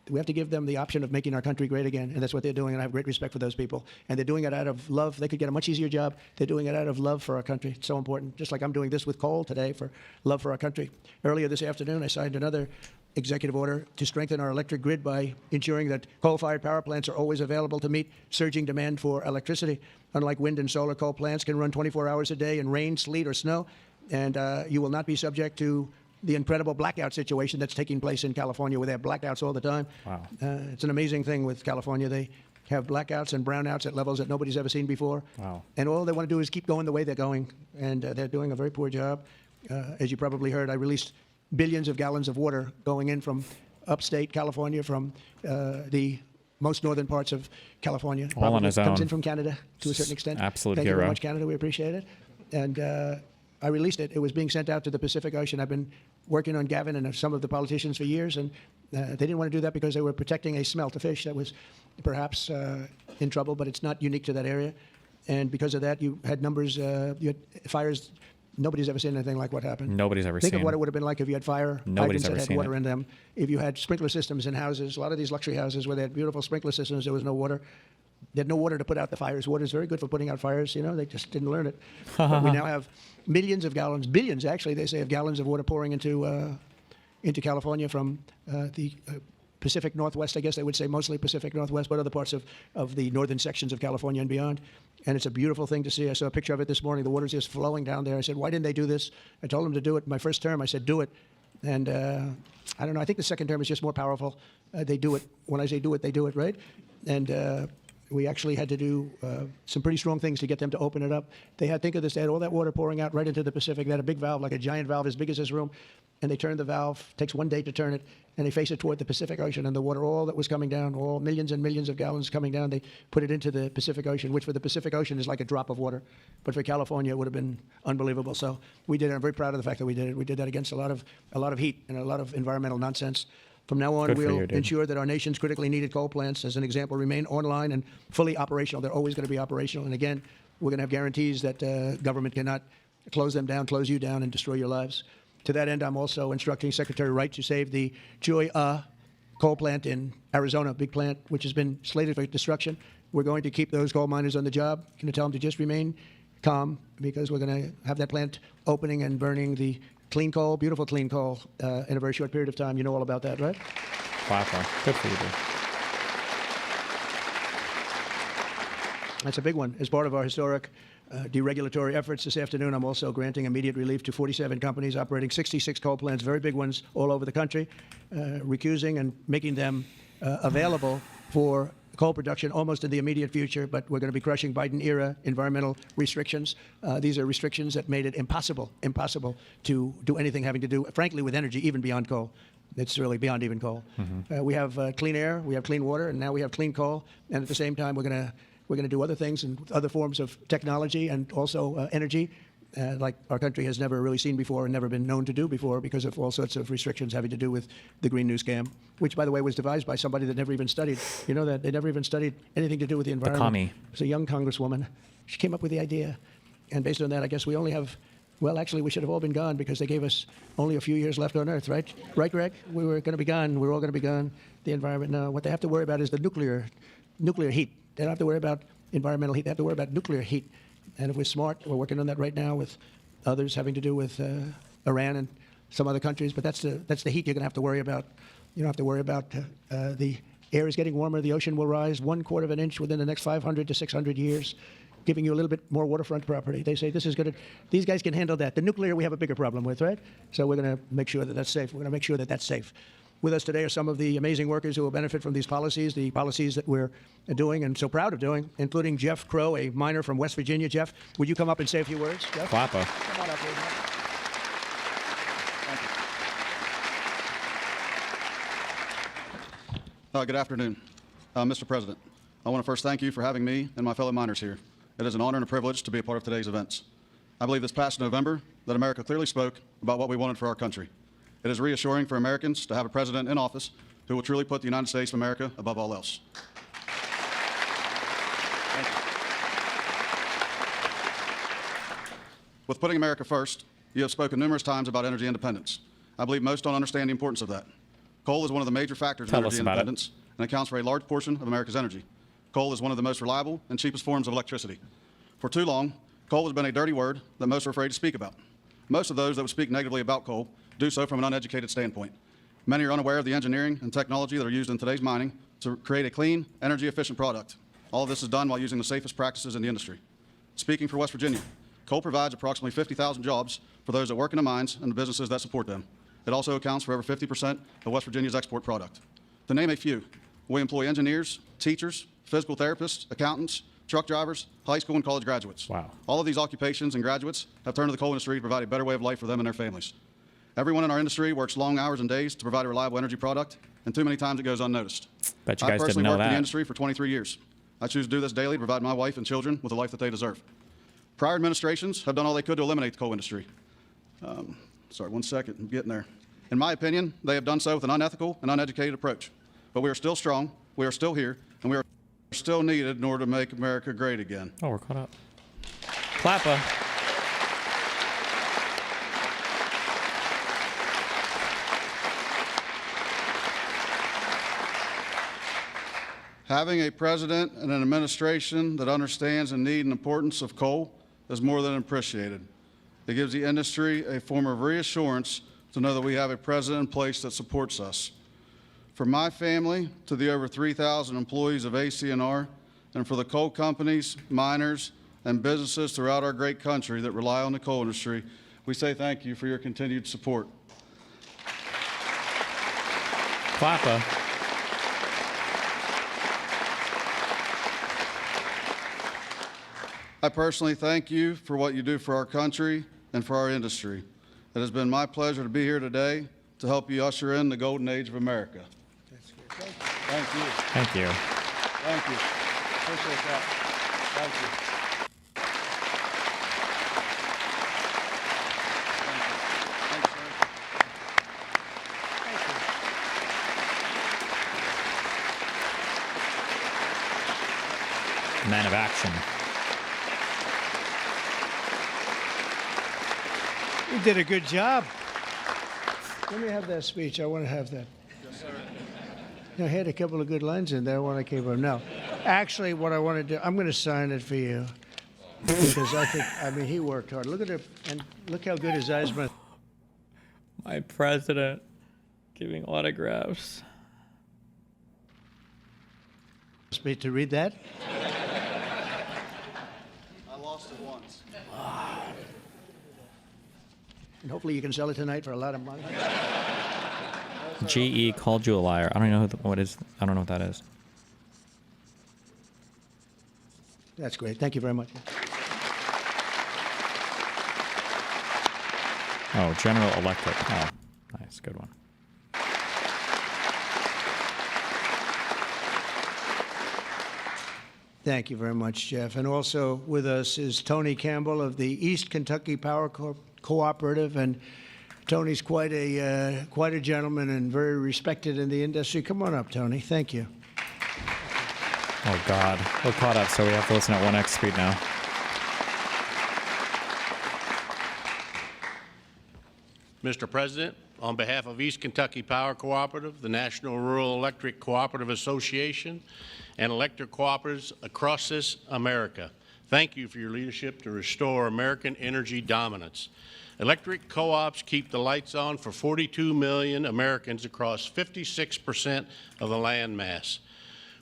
We have to give them the option of making our country great again, and that's what they're doing, and I have great respect for those people. And they're doing it out of love. They could get a much easier job. They're doing it out of love for our country. It's so important, just like I'm doing this with coal today for love for our country. Earlier this afternoon, I signed another executive order to strengthen our electric grid by ensuring that coal-fired power plants are always available to meet surging demand for electricity. Unlike wind and solar, coal plants can run 24 hours a day in rain, sleet, or snow, and you will not be subject to the incredible blackout situation that's taking place in California, where they have blackouts all the time. Wow. It's an amazing thing with California. They have blackouts and brownouts at levels that nobody's ever seen before. Wow. And all they want to do is keep going the way they're going, and they're doing a very poor job. As you probably heard, I released billions of gallons of water going in from upstate California, from the most northern parts of California. All on Probably his comes own. in from Canada to a certain extent. Absolute Thank you hero. very much, Canada. We appreciate it. And I released it. It was being sent out to the Pacific Ocean. I've been working on Gavin and some of the politicians for years, and they didn't want to do that because they were protecting a smelt, a fish that was perhaps in trouble, but it's not unique to that area. And because of that, you had numbers, you had fires. Nobody's ever seen anything like what happened. Nobody's ever Think seen. of what it would have been like if you had fire Nobody's hydrants ever that had seen water it. in them. If you had sprinkler systems in houses, a lot of these luxury houses where they had beautiful sprinkler systems, there was no water. They had no water to put out the fires. Water is very good for putting out fires. You know, they just didn't learn it. But we now have millions of gallons, billions actually, they say, of gallons of water pouring into California from the Pacific Northwest, I guess they would say, mostly Pacific Northwest, but other parts of the northern sections of California and beyond. And it's a beautiful thing to see. I saw a picture of it this morning. The water's just flowing down there. I said, why didn't they do this? I told them to do it. My first term, I said, do it. And I don't know. I think the second term is just more powerful. They do it. When I say do it, they do it, right? And we actually had to do some pretty strong things to get them to open it up. They had, think of this, they had all that water pouring out right into the Pacific. They had a big valve, like a giant valve as big as this room, and they turned the valve. Takes 1 day to turn it, and they face it toward the Pacific Ocean, and the water, all that was coming down, all millions and millions of gallons coming down, they put it into the Pacific Ocean, which for the Pacific Ocean is like a drop of water. But for California, it would have been unbelievable. So we did it. I'm very proud of the fact that we did it. We did that against a lot of heat and a lot of environmental nonsense. From now on, Good for we'll you, dude. ensure that our nation's critically needed coal plants, as an example, remain online and fully operational. They're always going to be operational. And again, we're going to have guarantees that government cannot close them down, close you down, and destroy your lives. To that end, I'm also instructing Secretary Wright to save the Joy coal plant in Arizona, big plant, which has been slated for destruction. We're going to keep those coal miners on the job. Going to tell them to just remain calm, because we're going to have that plant opening and burning the clean coal, beautiful clean coal, in a very short period of time. You know all about that, right? Wow. Good for you, dude. That's a big one. As part of our historic deregulatory efforts this afternoon, I'm also granting immediate relief to 47 companies operating 66 coal plants, very big ones all over the country, recusing and making them available for coal production almost in the immediate future. But we're going to be crushing Biden-era environmental restrictions. These are restrictions that made it impossible to do anything having to do, frankly, with energy, even beyond coal. It's really beyond even coal. We have clean air, we have clean water, and now we have clean coal. And at the same time, we're going to do other things and other forms of technology and also energy, like our country has never really seen before and never been known to do before, because of all sorts of restrictions having to do with the Green New Scam, which, by the way, was devised by somebody that never even studied. You know that? They never even studied anything to do with the environment. commie. It was a young congresswoman. She came up with the idea. And based on that, I guess we only have, well, actually, we should have all been gone, because they gave us only a few years left on Earth, right? Right, Greg? We were going to be gone. We're all going to be gone. The environment now, what they have to worry about is the nuclear heat. They don't have to worry about environmental heat. They have to worry about nuclear heat. And if we're smart, we're working on that right now with others having to do with Iran and some other countries. But that's the heat you're going to have to worry about. You don't have to worry about the air is getting warmer. The ocean will rise 1/4 of an inch within the next 500 to 600 years, giving you a little bit more waterfront property. They say this is good. These guys can handle that. The nuclear we have a bigger problem with, right? So we're going to make sure that that's safe. We're going to make sure that that's safe. With us today are some of the amazing workers who will benefit from these policies, the policies that we're doing and so proud of doing, including Jeff Crow, a miner from West Virginia. Jeff, would you come up and say a few words? Jeff? Flappa. Come on up, please. Good afternoon. Mr. President, I want to first thank you for having me and my fellow miners here. It is an honor and a privilege to be a part of today's events. I believe this past November that America clearly spoke about what we wanted for our country. It is reassuring for Americans to have a president in office who will truly put the United States of America above all else. Thank you. With putting America first, you have spoken numerous times about energy independence. I believe most don't understand the importance of that. Coal is one of the major factors in Tell energy us about it. independence and accounts for a large portion of America's energy. Coal is one of the most reliable and cheapest forms of electricity. For too long, coal has been a dirty word that most are afraid to speak about. Most of those that would speak negatively about coal do so from an uneducated standpoint. Many are unaware of the engineering and technology that are used in today's mining to create a clean, energy-efficient product. All of this is done while using the safest practices in the industry. Speaking for West Virginia, coal provides approximately 50,000 jobs for those that work in the mines and the businesses that support them. It also accounts for over 50% of West Virginia's export product. To name a few, we employ engineers, teachers, physical therapists, accountants, truck drivers, high school and college graduates. Wow. All of these occupations and graduates have turned to the coal industry to provide a better way of life for them and their families. Everyone in our industry works long hours and days to provide a reliable energy product, and too many times it goes unnoticed. Bet you I guys didn't personally know worked in the that. industry for 23 years. I choose to do this daily to provide my wife and children with the life that they deserve. Prior administrations have done all they could to eliminate the coal industry. Sorry, one second, I'm getting there. In my opinion, they have done so with an unethical and uneducated approach. But we are still strong, we are still here, and we are still needed in order to make America great again. Oh, we're caught up. Clappa. Having a president and an administration that understands the need and importance of coal is more than appreciated. It gives the industry a form of reassurance to know that we have a president in place that supports us. For my family, to the over 3,000 employees of ACNR, and for the coal companies, miners, and businesses throughout our great country that rely on the coal industry, we say thank you for your continued support. Clappa. I personally thank you for what you do for our country and for our industry. It has been my pleasure to be here today to help you usher in the golden age of America. Thank you. Thank you. Thank you. Appreciate that. Thank you. Thank you, sir. Man of action. You did a good job. Let me have that speech. I want to have that. Yes, sir. I had a couple of good lines in there when I came up. No, actually, what I want to do, I'm going to sign it for you because I mean, he worked hard. Look at it, and look how good his eyes were. My president giving autographs. Me to read that. I lost it once. And hopefully you can sell it tonight for a lot of money. GE called you a liar. I don't know what is. I don't know what that is. That's great. Thank you very much. Oh, General Electric. Oh, nice, good one. Thank you very much, Jeff. And also with us is Tony Campbell of the East Kentucky Power Cooperative, and Tony's quite a gentleman and very respected in the industry. Come on up, Tony. Thank you. Oh God, we're caught up, so we have to listen at 1x speed now. Mr. President, on behalf of East Kentucky Power Cooperative, the National Rural Electric Cooperative Association, and electric cooperatives across this America, thank you for your leadership to restore American energy dominance. Electric co-ops keep the lights on for 42 million Americans across 56% of the land mass.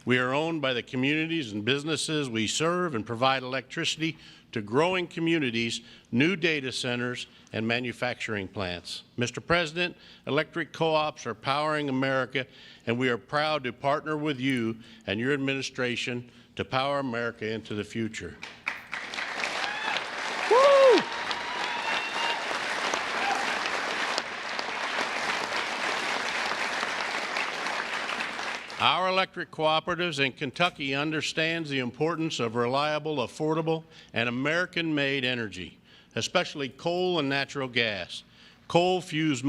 We are owned by the communities and businesses we serve and provide electricity to growing communities, new data centers, and manufacturing plants. Mr. President, electric co-ops are powering America, and we are proud to partner with you and your administration to power America into the future. Woo! Our electric cooperatives in Kentucky understands the importance of reliable, affordable, and American-made energy, especially coal and natural gas. Coal fuels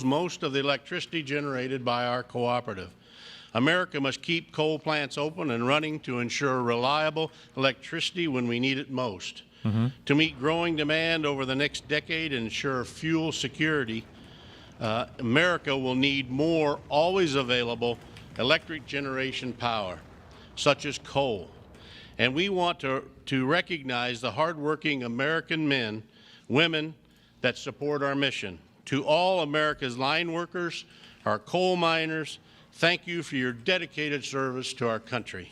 most of the electricity generated by our cooperative. America must keep coal plants open and running to ensure reliable electricity when we need it most. To meet growing demand over the next decade and ensure fuel security, America will need more always available electric generation power, such as coal. And we want to recognize the hardworking American men, women that support our mission. To all America's line workers, our coal miners, thank you for your dedicated service to our country.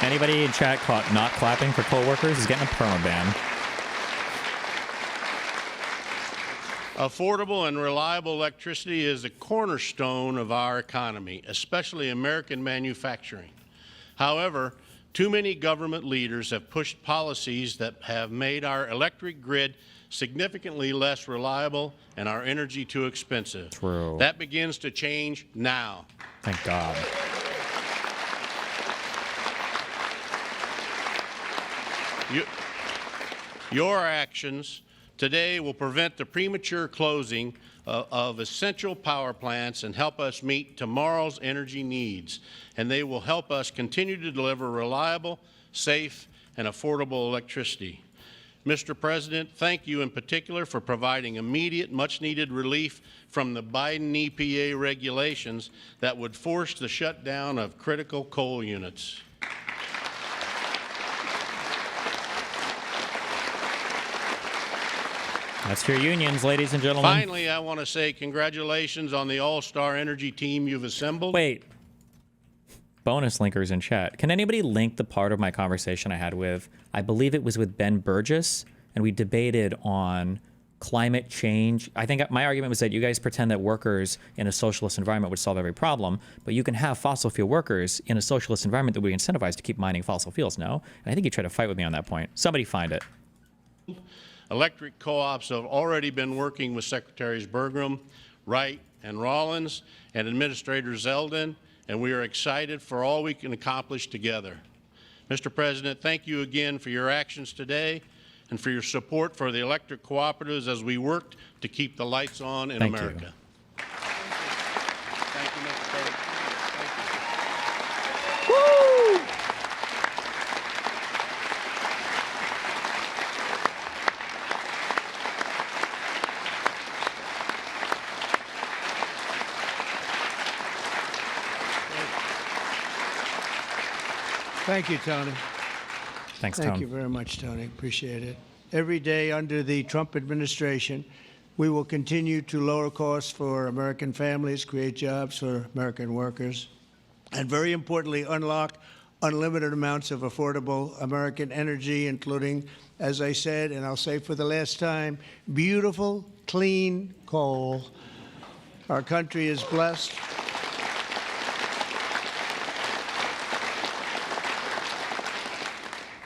Anybody in chat caught not clapping for coal workers is getting a perma ban. Affordable and reliable electricity is the cornerstone of our economy, especially American manufacturing. However, too many government leaders have pushed policies that have made our electric grid significantly less reliable and our energy too expensive. True. That begins to change now. Thank God. Your actions today will prevent the premature closing of essential power plants and help us meet tomorrow's energy needs. And they will help us continue to deliver reliable, safe, and affordable electricity. Mr. President, thank you in particular for providing immediate, much-needed relief from the Biden EPA regulations that would force the shutdown of critical coal units. That's your unions, ladies and gentlemen. Finally, I want to say congratulations on the all-star energy team you've assembled. Wait. Bonus linkers in chat. Can anybody link the part of my conversation I had with, I believe it was with Ben Burgess, and we debated on climate change. I think my argument was that you guys pretend that workers in a socialist environment would solve every problem, but you can have fossil fuel workers in a socialist environment that would be incentivized to keep mining fossil fuels, no? And I think you tried to fight with me on that point. Somebody find it. Electric co-ops have already been working with Secretaries Bergrum, Wright, and Rollins, and Administrator Zeldin, and we are excited for all we can accomplish together. Mr. President, thank you again for your actions today and for your support for the electric cooperatives as we work to keep the lights on in America. Thank you, Mr. President. Thank you. Woo! Thank you, Tony. Thanks, Tony. Thank you very much, Tony. Appreciate it. Every day under the Trump administration, we will continue to lower costs for American families, create jobs for American workers, and very importantly, unlock unlimited amounts of affordable American energy, including, as I said, and I'll say for the last time, beautiful, clean coal. Our country is blessed.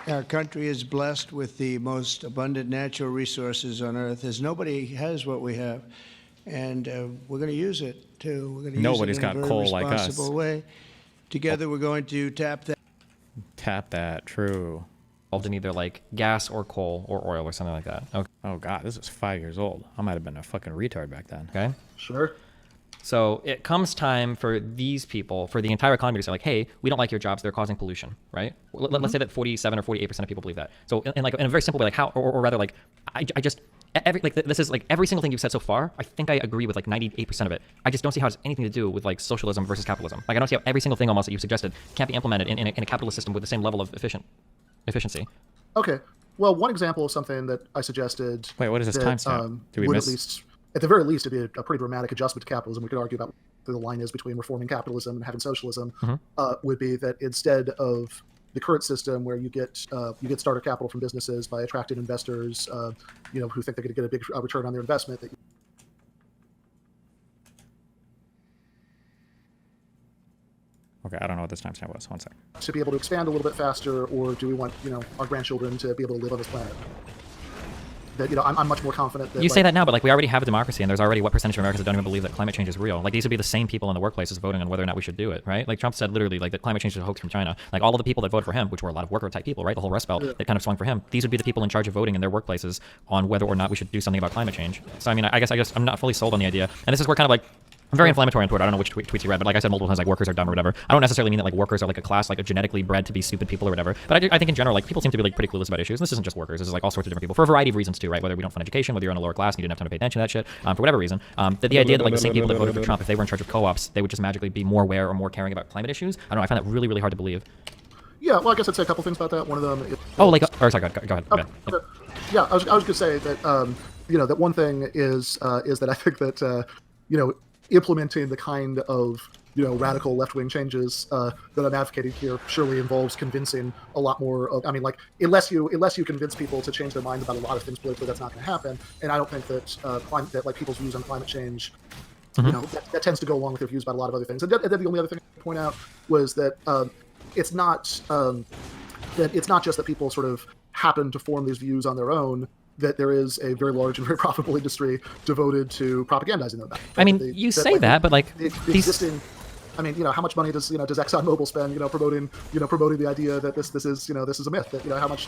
Our country is blessed with the most abundant natural resources on earth, as nobody has what we have, and we're going to use it too. We're going to Nobody's use it in got a very coal like us. responsible way. Together, we're going to tap that. Tap that, true. Involved in either like gas or coal or oil or something like that. Okay. Oh God, this was 5 years old. I might have been a fucking retard back then. Okay. Sure. So it comes time for these people, for the entire economy to say like, hey, we don't like your jobs. They're causing pollution, right? Let's say that 47 or 48% of people believe that. So in a very simple way, like how, or rather like, I just, this is like every single thing you've said so far, I think I agree with like 98% of it. I just don't see how it's anything to do with like socialism versus capitalism. Like I don't see how every single thing almost that you've suggested can't be implemented in a capitalist system with the same level of efficiency. Okay. Well, one example of something that I suggested. Wait, what is this timestamp? Did we would miss? At least, at the very least, it'd be a pretty dramatic adjustment to capitalism. We could argue about where the line is between reforming capitalism and having socialism. Would be that instead of the current system where you get starter capital from businesses by attracting investors, who think they're going to get a big return on their investment. That Okay, I don't know what this timestamp was. 1 second. to be able to expand a little bit faster, or do we want our grandchildren to be able to live on this planet? That I'm much more confident that You say that now, but like we already have a democracy, and there's already what percentage of Americans that don't even believe that climate change is real. Like these would be the same people in the workplaces voting on whether or not we should do it, right? Like Trump said literally like that climate change is a hoax from China. Like all of the people that voted for him, which were a lot of worker type people, right? The whole Rust Belt that kind of swung for him. These would be the people in charge of voting in their workplaces on whether or not we should do something about climate change. So I mean, I guess I'm not fully sold on the idea, and this is where kind of like very inflammatory on Twitter. I don't know which tweets you read, but like I said multiple times, like workers are dumb or whatever. I don't necessarily mean that like workers are like a class, like a genetically bred to be stupid people or whatever. But I think in general, like people seem to be like pretty clueless about issues. And this isn't just workers. This is like all sorts of different people for a variety of reasons too, right? Whether we don't fund education, whether you're in a lower class and you didn't have time to pay attention to that shit, for whatever reason. That the idea that like the same people that voted for Trump, if they were in charge of co-ops, they would just magically be more aware or more caring about climate issues. I don't know. I find that really, really hard to believe. Yeah, well, I guess I'd say a couple things about that. One of them is... Oh, like, or sorry, go ahead. Okay. Yeah, I was going to say that, that one thing is that I think that, implementing the kind of, radical left-wing changes that I'm advocating here surely involves convincing a lot more of, unless you convince people to change their mind about a lot of things politically, that's not going to happen. And I don't think that people's views on climate change, that tends to go along with their views about a lot of other things. And then the only other thing to point out was that it's not just that people sort of happen to form these views on their own, that there is a very large and very profitable industry devoted to propagandizing them. I mean, you say that, but like the existing, how much money does ExxonMobil spend, promoting the idea that this is a myth, that how much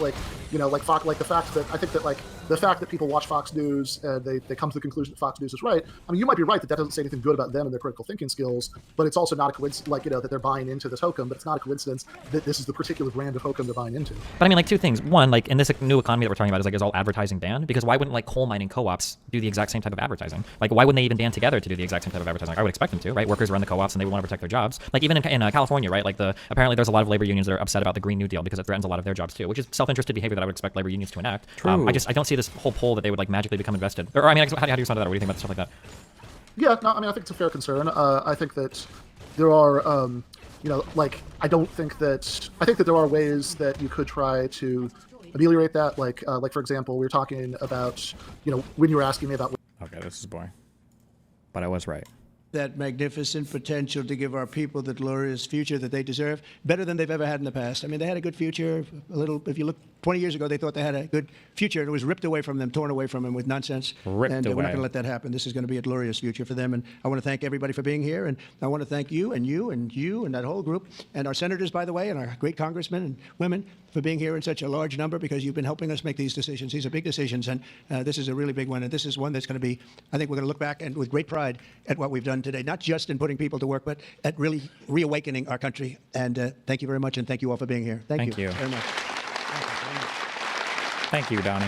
the fact that people watch Fox News and they come to the conclusion that Fox News is right. I mean, you might be right that doesn't say anything good about them and their critical thinking skills, but it's also not a coincidence, that they're buying into this hokum. But it's not a coincidence that this is the particular brand of hokum they're buying into. But I mean, like two things. One, like in this new economy that we're talking about, is all advertising banned? Because why wouldn't like coal mining co-ops do the exact same type of advertising? Like why wouldn't they even band together to do the exact same type of advertising? I would expect them to, right? Workers run the co-ops and they want to protect their jobs. Like even in California, right? Like apparently there's a lot of labor unions that are upset about the Green New Deal because it threatens a lot of their jobs too, which is self-interested behavior that I would expect labor unions to enact. True. I don't see this whole poll that they would like magically become invested. Or I mean, how do you respond to that? What do you think about stuff like that? Yeah, no, I mean, I think it's a fair concern. I think that there are, I think that there are ways that you could try to ameliorate that. Like for example, we were talking about, when you were asking me about. Okay, this is boring, but I was right. That magnificent potential to give our people the glorious future that they deserve, better than they've ever had in the past. I mean, they had a good future. If you look 20 years ago, they thought they had a good future, and it was ripped away from them, torn away from them with nonsense. Ripped and away. We're not going to let that happen. This is going to be a glorious future for them. And I want to thank everybody for being here. And I want to thank you and you and you and that whole group, and our senators, by the way, and our great congressmen and women for being here in such a large number, because you've been helping us make these decisions. These are big decisions, and this is a really big one. And this is one that's going to be, I think we're going to look back and with great pride at what we've done today, not just in putting people to work, but at really reawakening our country. And thank you very much, and thank you all for being here. Thank you very much. Thank you, Donnie.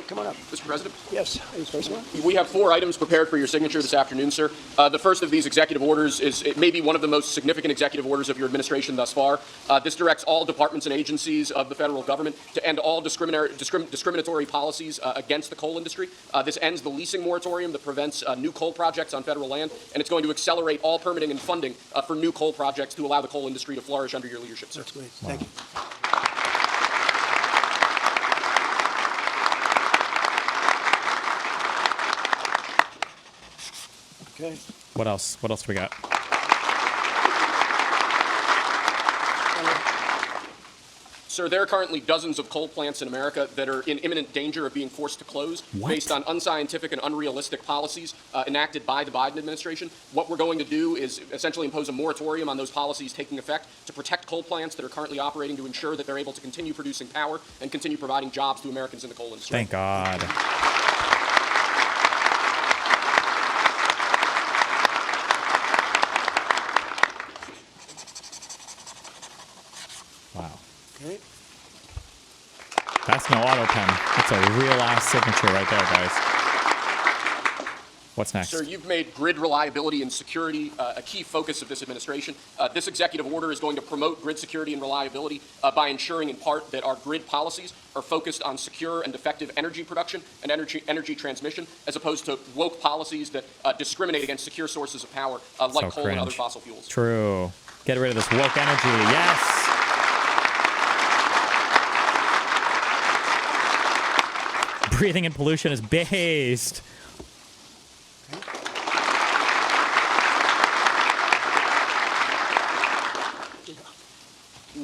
Come on up. Mr. President? Yes, please, first one. We have 4 items prepared for your signature this afternoon, sir. The first of these executive orders it may be one of the most significant executive orders of your administration thus far. This directs all departments and agencies of the federal government to end all discriminatory policies against the coal industry. This ends the leasing moratorium that prevents new coal projects on federal land, and it's going to accelerate all permitting and funding for new coal projects to allow the coal industry to flourish under your leadership, sir. That's great. Thank you. Okay. What else? What else we got? Sir, there are currently dozens of coal plants in America that are in imminent danger of being forced to close based on unscientific and unrealistic policies enacted by the Biden administration. What we're going to do is essentially impose a moratorium on those policies taking effect to protect coal plants that are currently operating, to ensure that they're able to continue producing power and continue providing jobs to Americans in the coal industry. Thank God. Wow. Okay. That's no auto pen. That's a real ass signature right there, guys. What's next? Sir, you've made grid reliability and security a key focus of this administration. This executive order is going to promote grid security and reliability by ensuring in part that our grid policies are focused on secure and effective energy production and energy transmission, as opposed to woke policies that discriminate against secure sources of power like So coal cringe. and other fossil fuels. True. Get rid of this woke energy. Yes. Breathing in pollution is based.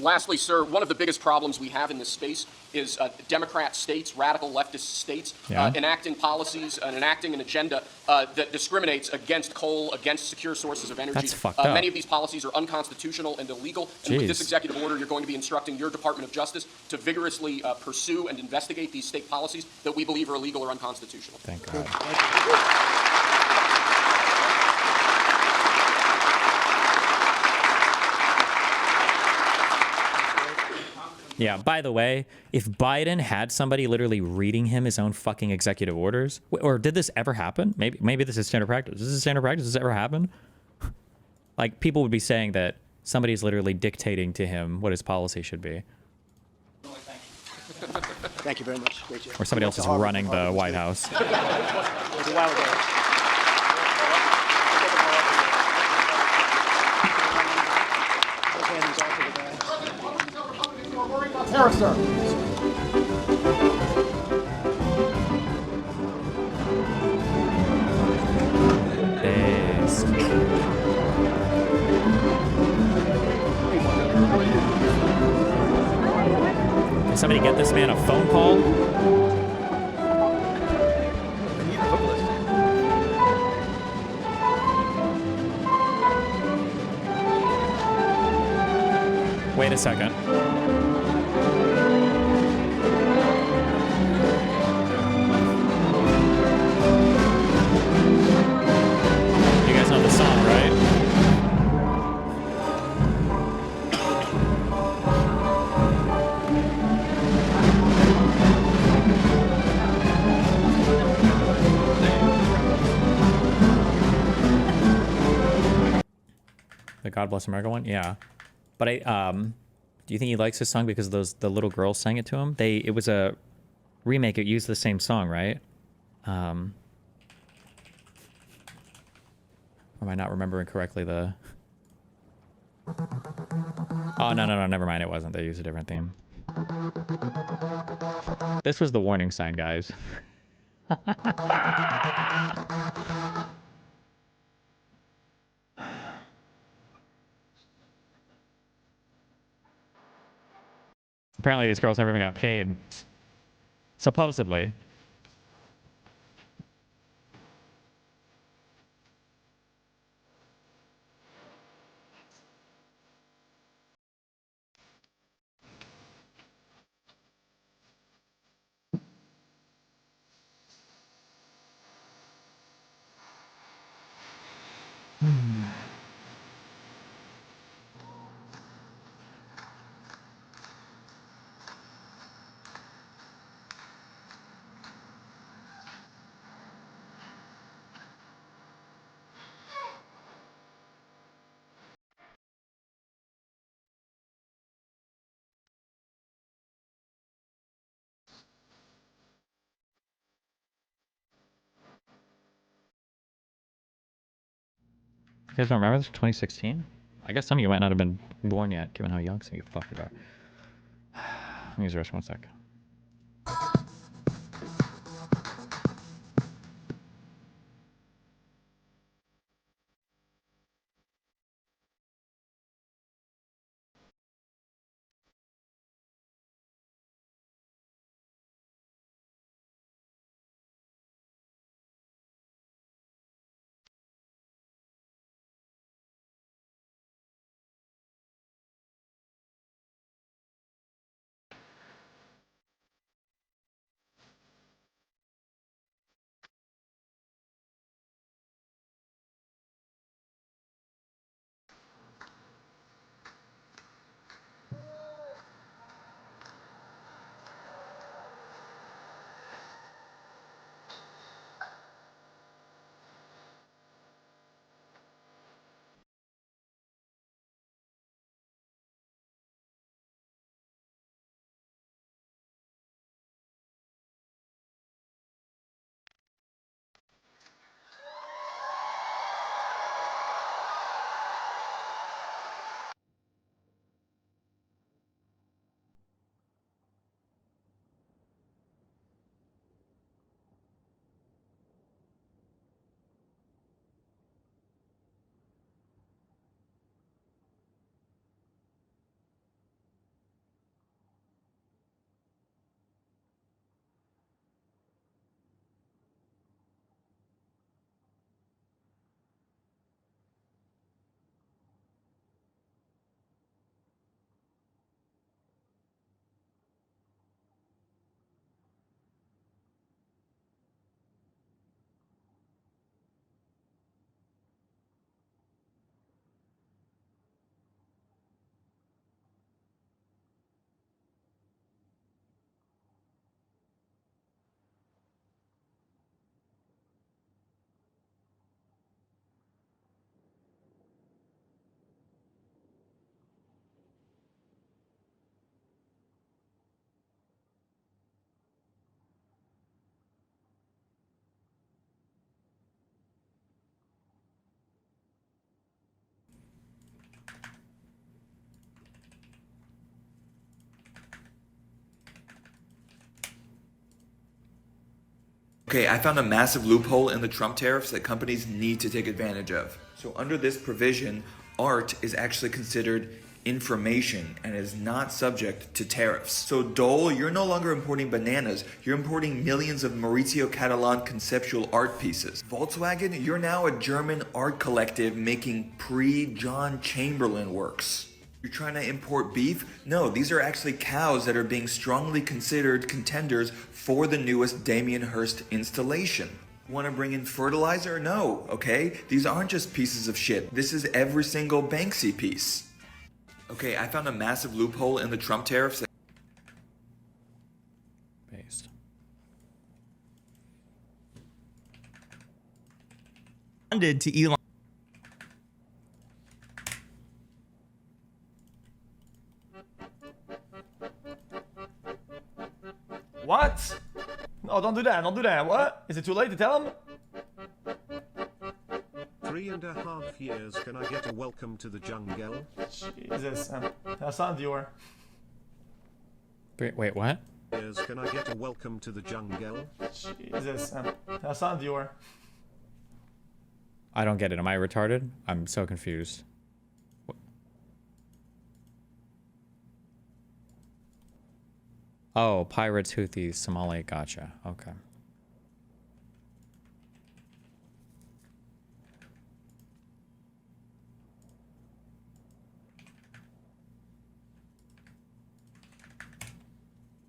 lastly, sir, one of the biggest problems we have in this space is Democrat states, radical leftist states, enacting policies and enacting an agenda that discriminates against coal, against secure sources of energy. That's fucked up. Many of these policies are unconstitutional and illegal. And with this executive order, you're going to be instructing your Department of Justice to vigorously pursue and investigate these state policies that we believe are illegal or unconstitutional. Thank God. Yeah, by the way, if Biden had somebody literally reading him his own fucking executive orders, or did this ever happen? Maybe this is standard practice. This is standard practice. Does this ever happen? Like, people would be saying that somebody's literally dictating to him what his policy should be. Thank you very much. Great job. Or somebody else is running the White House. It was a while ago. Tariffs, sir. Can somebody get this man a phone call? Wait a second. You guys know the song, right? The God Bless America one? Yeah. But do you think he likes this song because the little girls sang it to him? It was a remake. It used the same song, right? Or am I not remembering correctly the... Oh, no, never mind. It wasn't. They used a different theme. This was the warning sign, guys. Apparently these girls never even got paid. Supposedly. You guys don't remember this? 2016? I guess some of you might not have been born yet, given how young some of you fuckers are. Let me use the restroom 1 sec. Okay, I found a massive loophole in the Trump tariffs that companies need to take advantage of. So under this provision, art is actually considered information and is not subject to tariffs. So Dole, you're no longer importing bananas, you're importing millions of Maurizio Catalan conceptual art pieces. Volkswagen, you're now a German art collective making pre-John Chamberlain works. You're trying to import beef? No, these are actually cows that are being strongly considered contenders for the newest Damien Hirst installation. Want to bring in fertilizer? No, okay? These aren't just pieces of shit. This is every single Banksy piece. Okay, I found a massive loophole in the Trump tariffs that Based. Responded to Elon. What? No, don't do that. Don't do that. What? Is it too late to tell him? 3.5 years. Can I get a welcome to the jungle? Jesus. Hassan Dior. Wait, what? Years. Can I get a welcome to the jungle? Jesus. Hassan Dior. I don't get it. Am I retarded? I'm so confused. Oh, pirates, Houthis, Somali. Gotcha. Okay.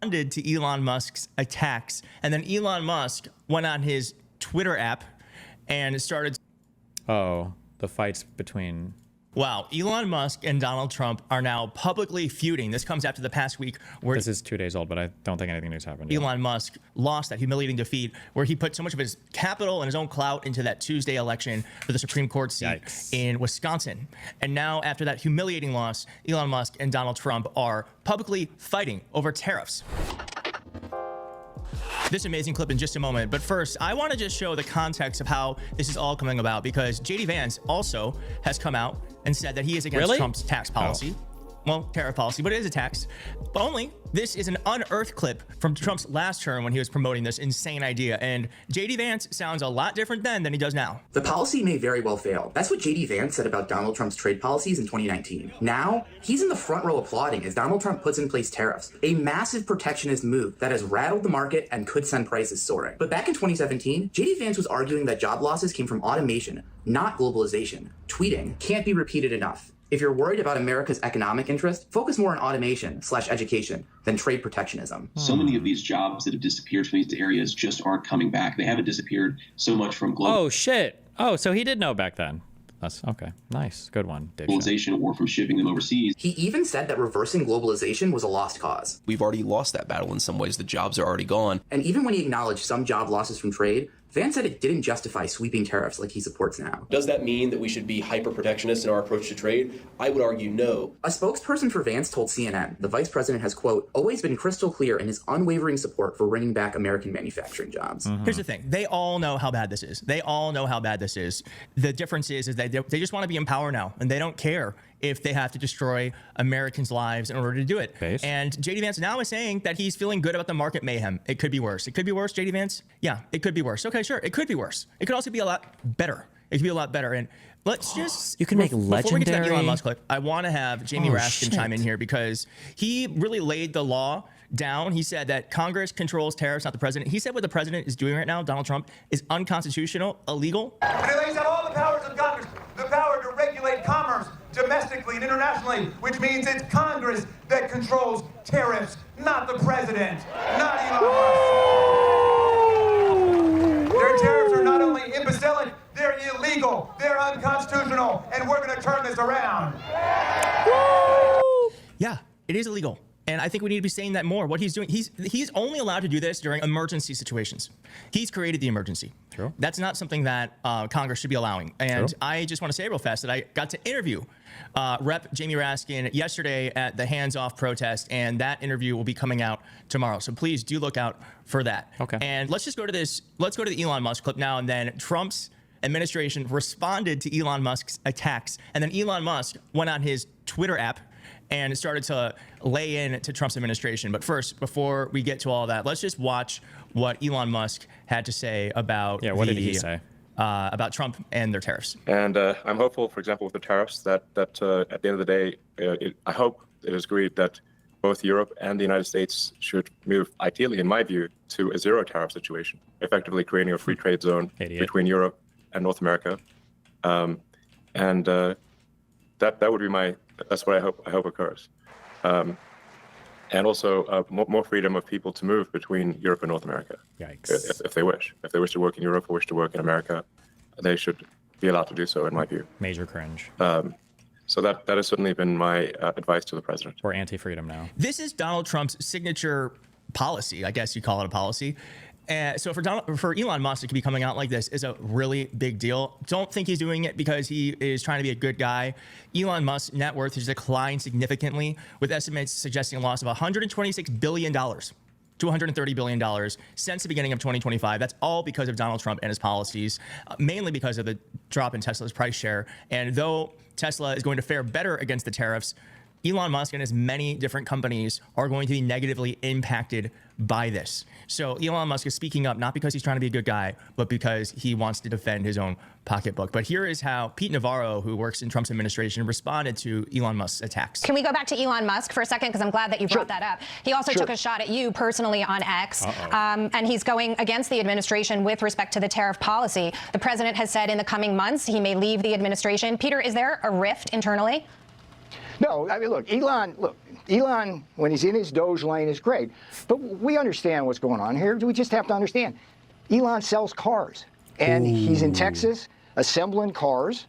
Responded to Elon Musk's attacks, and then Elon Musk went on his Twitter app and started. Oh, the fights between. Wow, Elon Musk and Donald Trump are now publicly feuding. This comes after the past week where This is 2 days old, but I don't think anything new's happened yet. Elon Musk lost that humiliating defeat where he put so much of his capital and his own clout into that Tuesday election for the Supreme Court seat in Wisconsin. And now, after that humiliating loss, Elon Musk and Donald Trump are publicly fighting over tariffs. This amazing clip in just a moment. But first, I want to just show the context of how this is all coming about, because JD Vance also has come out and said that he is against Trump's tax policy. Well, tariff policy, but it is a tax. But only this is an unearthed clip from Trump's last term when he was promoting this insane idea. And JD Vance sounds a lot different then than he does now. The policy may very well fail. That's what JD Vance said about Donald Trump's trade policies in 2019. Now, he's in the front row applauding as Donald Trump puts in place tariffs, a massive protectionist move that has rattled the market and could send prices soaring. But back in 2017, JD Vance was arguing that job losses came from automation, not globalization. Tweeting can't be repeated enough. If you're worried about America's economic interest, focus more on automation/education than trade protectionism. So many of these jobs that have disappeared from these areas just aren't coming back. They haven't disappeared so much from global. Oh, shit. Oh, so he did know back then. That's okay. Nice. Good one, Dave. Globalization or from shipping them overseas. He even said that reversing globalization was a lost cause. We've already lost that battle in some ways. The jobs are already gone. And even when he acknowledged some job losses from trade, Vance said it didn't justify sweeping tariffs like he supports now. Does that mean that we should be hyper-protectionist in our approach to trade? I would argue no. A spokesperson for Vance told CNN the vice president has, quote, always been crystal clear in his unwavering support for bringing back American manufacturing jobs. Here's the thing. They all know how bad this is. They all know how bad this is. The difference is that they just want to be in power now, and they don't care if they have to destroy Americans' lives in order to do it. And JD Vance now is saying that he's feeling good about the market mayhem. It could be worse. It could be worse, JD Vance? Yeah, it could be worse. Okay, sure. It could be worse. It could also be a lot better. It could be a lot better. And let's just... You can make legendary... Before we get to that Elon Musk clip, I want to have Jamie Raskin chime in here, because he really laid the law down. He said that Congress controls tariffs, not the president. He said what the president is doing right now, Donald Trump, is unconstitutional, illegal. And it lays out all the powers of Congress, the power to regulate commerce domestically and internationally, which means it's Congress that controls tariffs, not the president, not Elon Musk. Their tariffs are not only imbecilic, they're illegal, they're unconstitutional, and we're going to turn this around. Yeah, it is illegal. And I think we need to be saying that more. What he's doing, he's only allowed to do this during emergency situations. He's created the emergency. True. That's not something that Congress should be allowing. And True. I just want to say real fast that I got to interview Rep. Jamie Raskin yesterday at the Hands Off protest, and that interview will be coming out tomorrow. So please do look out for that. Okay. And let's just go to this. Let's go to the Elon Musk clip now, and then Trump's administration responded to Elon Musk's attacks, and then Elon Musk went on his Twitter app and started to lay in to Trump's administration. But first, before we get to all that, let's just watch what Elon Musk had to say about what did he say? About Trump and their tariffs. And I'm hopeful, for example, with the tariffs, that at the end of the day, I hope it is agreed that both Europe and the United States should move, ideally, in my view, to a zero tariff situation, effectively creating a free trade zone between Europe and North America. That would be that's what I hope occurs. And also more freedom of people to move between Europe and North America. Yikes. If they wish. If they wish to work in Europe or wish to work in America, they should be allowed to do so, in my view. Major cringe. So that has certainly been my advice to the president. We're anti-freedom now. This is Donald Trump's signature policy. I guess you call it a policy. So for Elon Musk to be coming out like this is a really big deal. Don't think he's doing it because he is trying to be a good guy. Elon Musk's net worth has declined significantly, with estimates suggesting a loss of $126 billion to $130 billion since the beginning of 2025. That's all because of Donald Trump and his policies, mainly because of the drop in Tesla's price share. And though Tesla is going to fare better against the tariffs, Elon Musk and his many different companies are going to be negatively impacted by this. So Elon Musk is speaking up, not because he's trying to be a good guy, but because he wants to defend his own pocketbook. But here is how Pete Navarro, who works in Trump's administration, responded to Elon Musk's attacks. Can we go back to Elon Musk for a second? Because I'm glad that you brought that up. He also took a shot at you personally on X, and he's going against the administration with respect to the tariff policy. The president has said in the coming months he may leave the administration. Peter, is there a rift internally? No, I mean, look, Elon, when he's in his Doge lane is great, but we understand what's going on here. We just have to understand. Elon sells cars, and he's in Texas assembling cars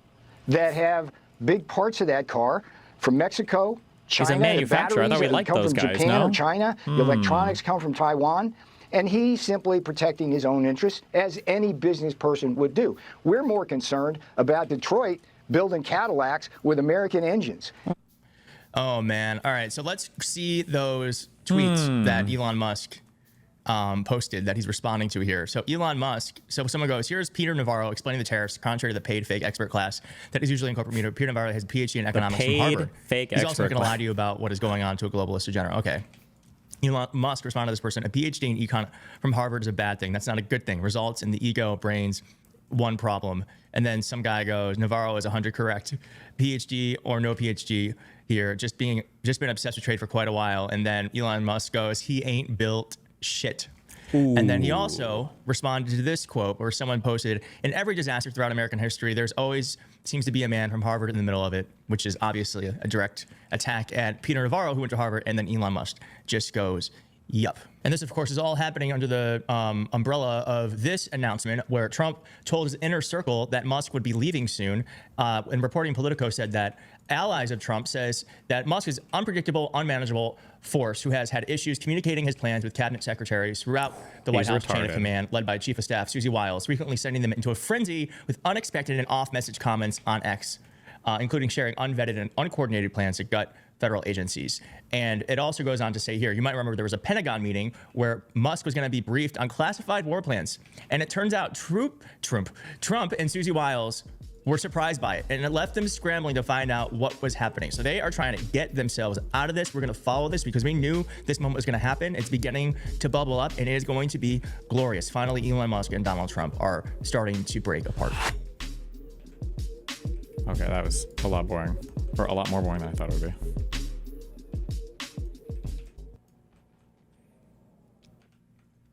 that have big parts of that car from Mexico, China. He's a manufacturer. I thought we liked those guys, come from Japan or China. The electronics come from Taiwan. And he's simply protecting his own interests, as any business person would do. We're more concerned about Detroit building Cadillacs with American engines. Oh, man. All right. So let's see those tweets that Elon Musk posted that he's responding to here. So Elon Musk, so someone goes, here's Peter Navarro explaining the tariffs, contrary to the paid fake expert class that is usually in corporate media. Peter Navarro has a PhD in economics from Harvard. He's also not going to lie to you about what is going on to a globalist agenda. Okay. Elon Musk responded to this person, a PhD in econ from Harvard is a bad thing. That's not a good thing. Results in the ego, brains, one problem. And then some guy goes, Navarro is 100 correct. PhD or no PhD here, just been obsessed with trade for quite a while. And then Elon Musk goes, he ain't built shit. And then he also responded to this quote where someone posted, in every disaster throughout American history, there's always seems to be a man from Harvard in the middle of it, which is obviously a direct attack at Peter Navarro, who went to Harvard, and then Elon Musk just goes, yup. And this, of course, is all happening under the umbrella of this announcement where Trump told his inner circle that Musk would be leaving soon. And reporting Politico said that allies of Trump says that Musk is unpredictable, unmanageable force who has had issues communicating his plans with cabinet secretaries throughout the White House chain of command, led by Chief of Staff Susie Wiles, frequently sending them into a frenzy with unexpected and off-message comments on X, including sharing unvetted and uncoordinated plans to gut federal agencies. And it also goes on to say here, you might remember there was a Pentagon meeting where Musk was going to be briefed on classified war plans. And it turns out Trump and Susie Wiles were surprised by it. And it left them scrambling to find out what was happening. So they are trying to get themselves out of this. We're going to follow this because we knew this moment was going to happen. It's beginning to bubble up and it is going to be glorious. Finally, Elon Musk and Donald Trump are starting to break apart. Okay, that was a lot boring. Or a lot more boring than I thought it would be.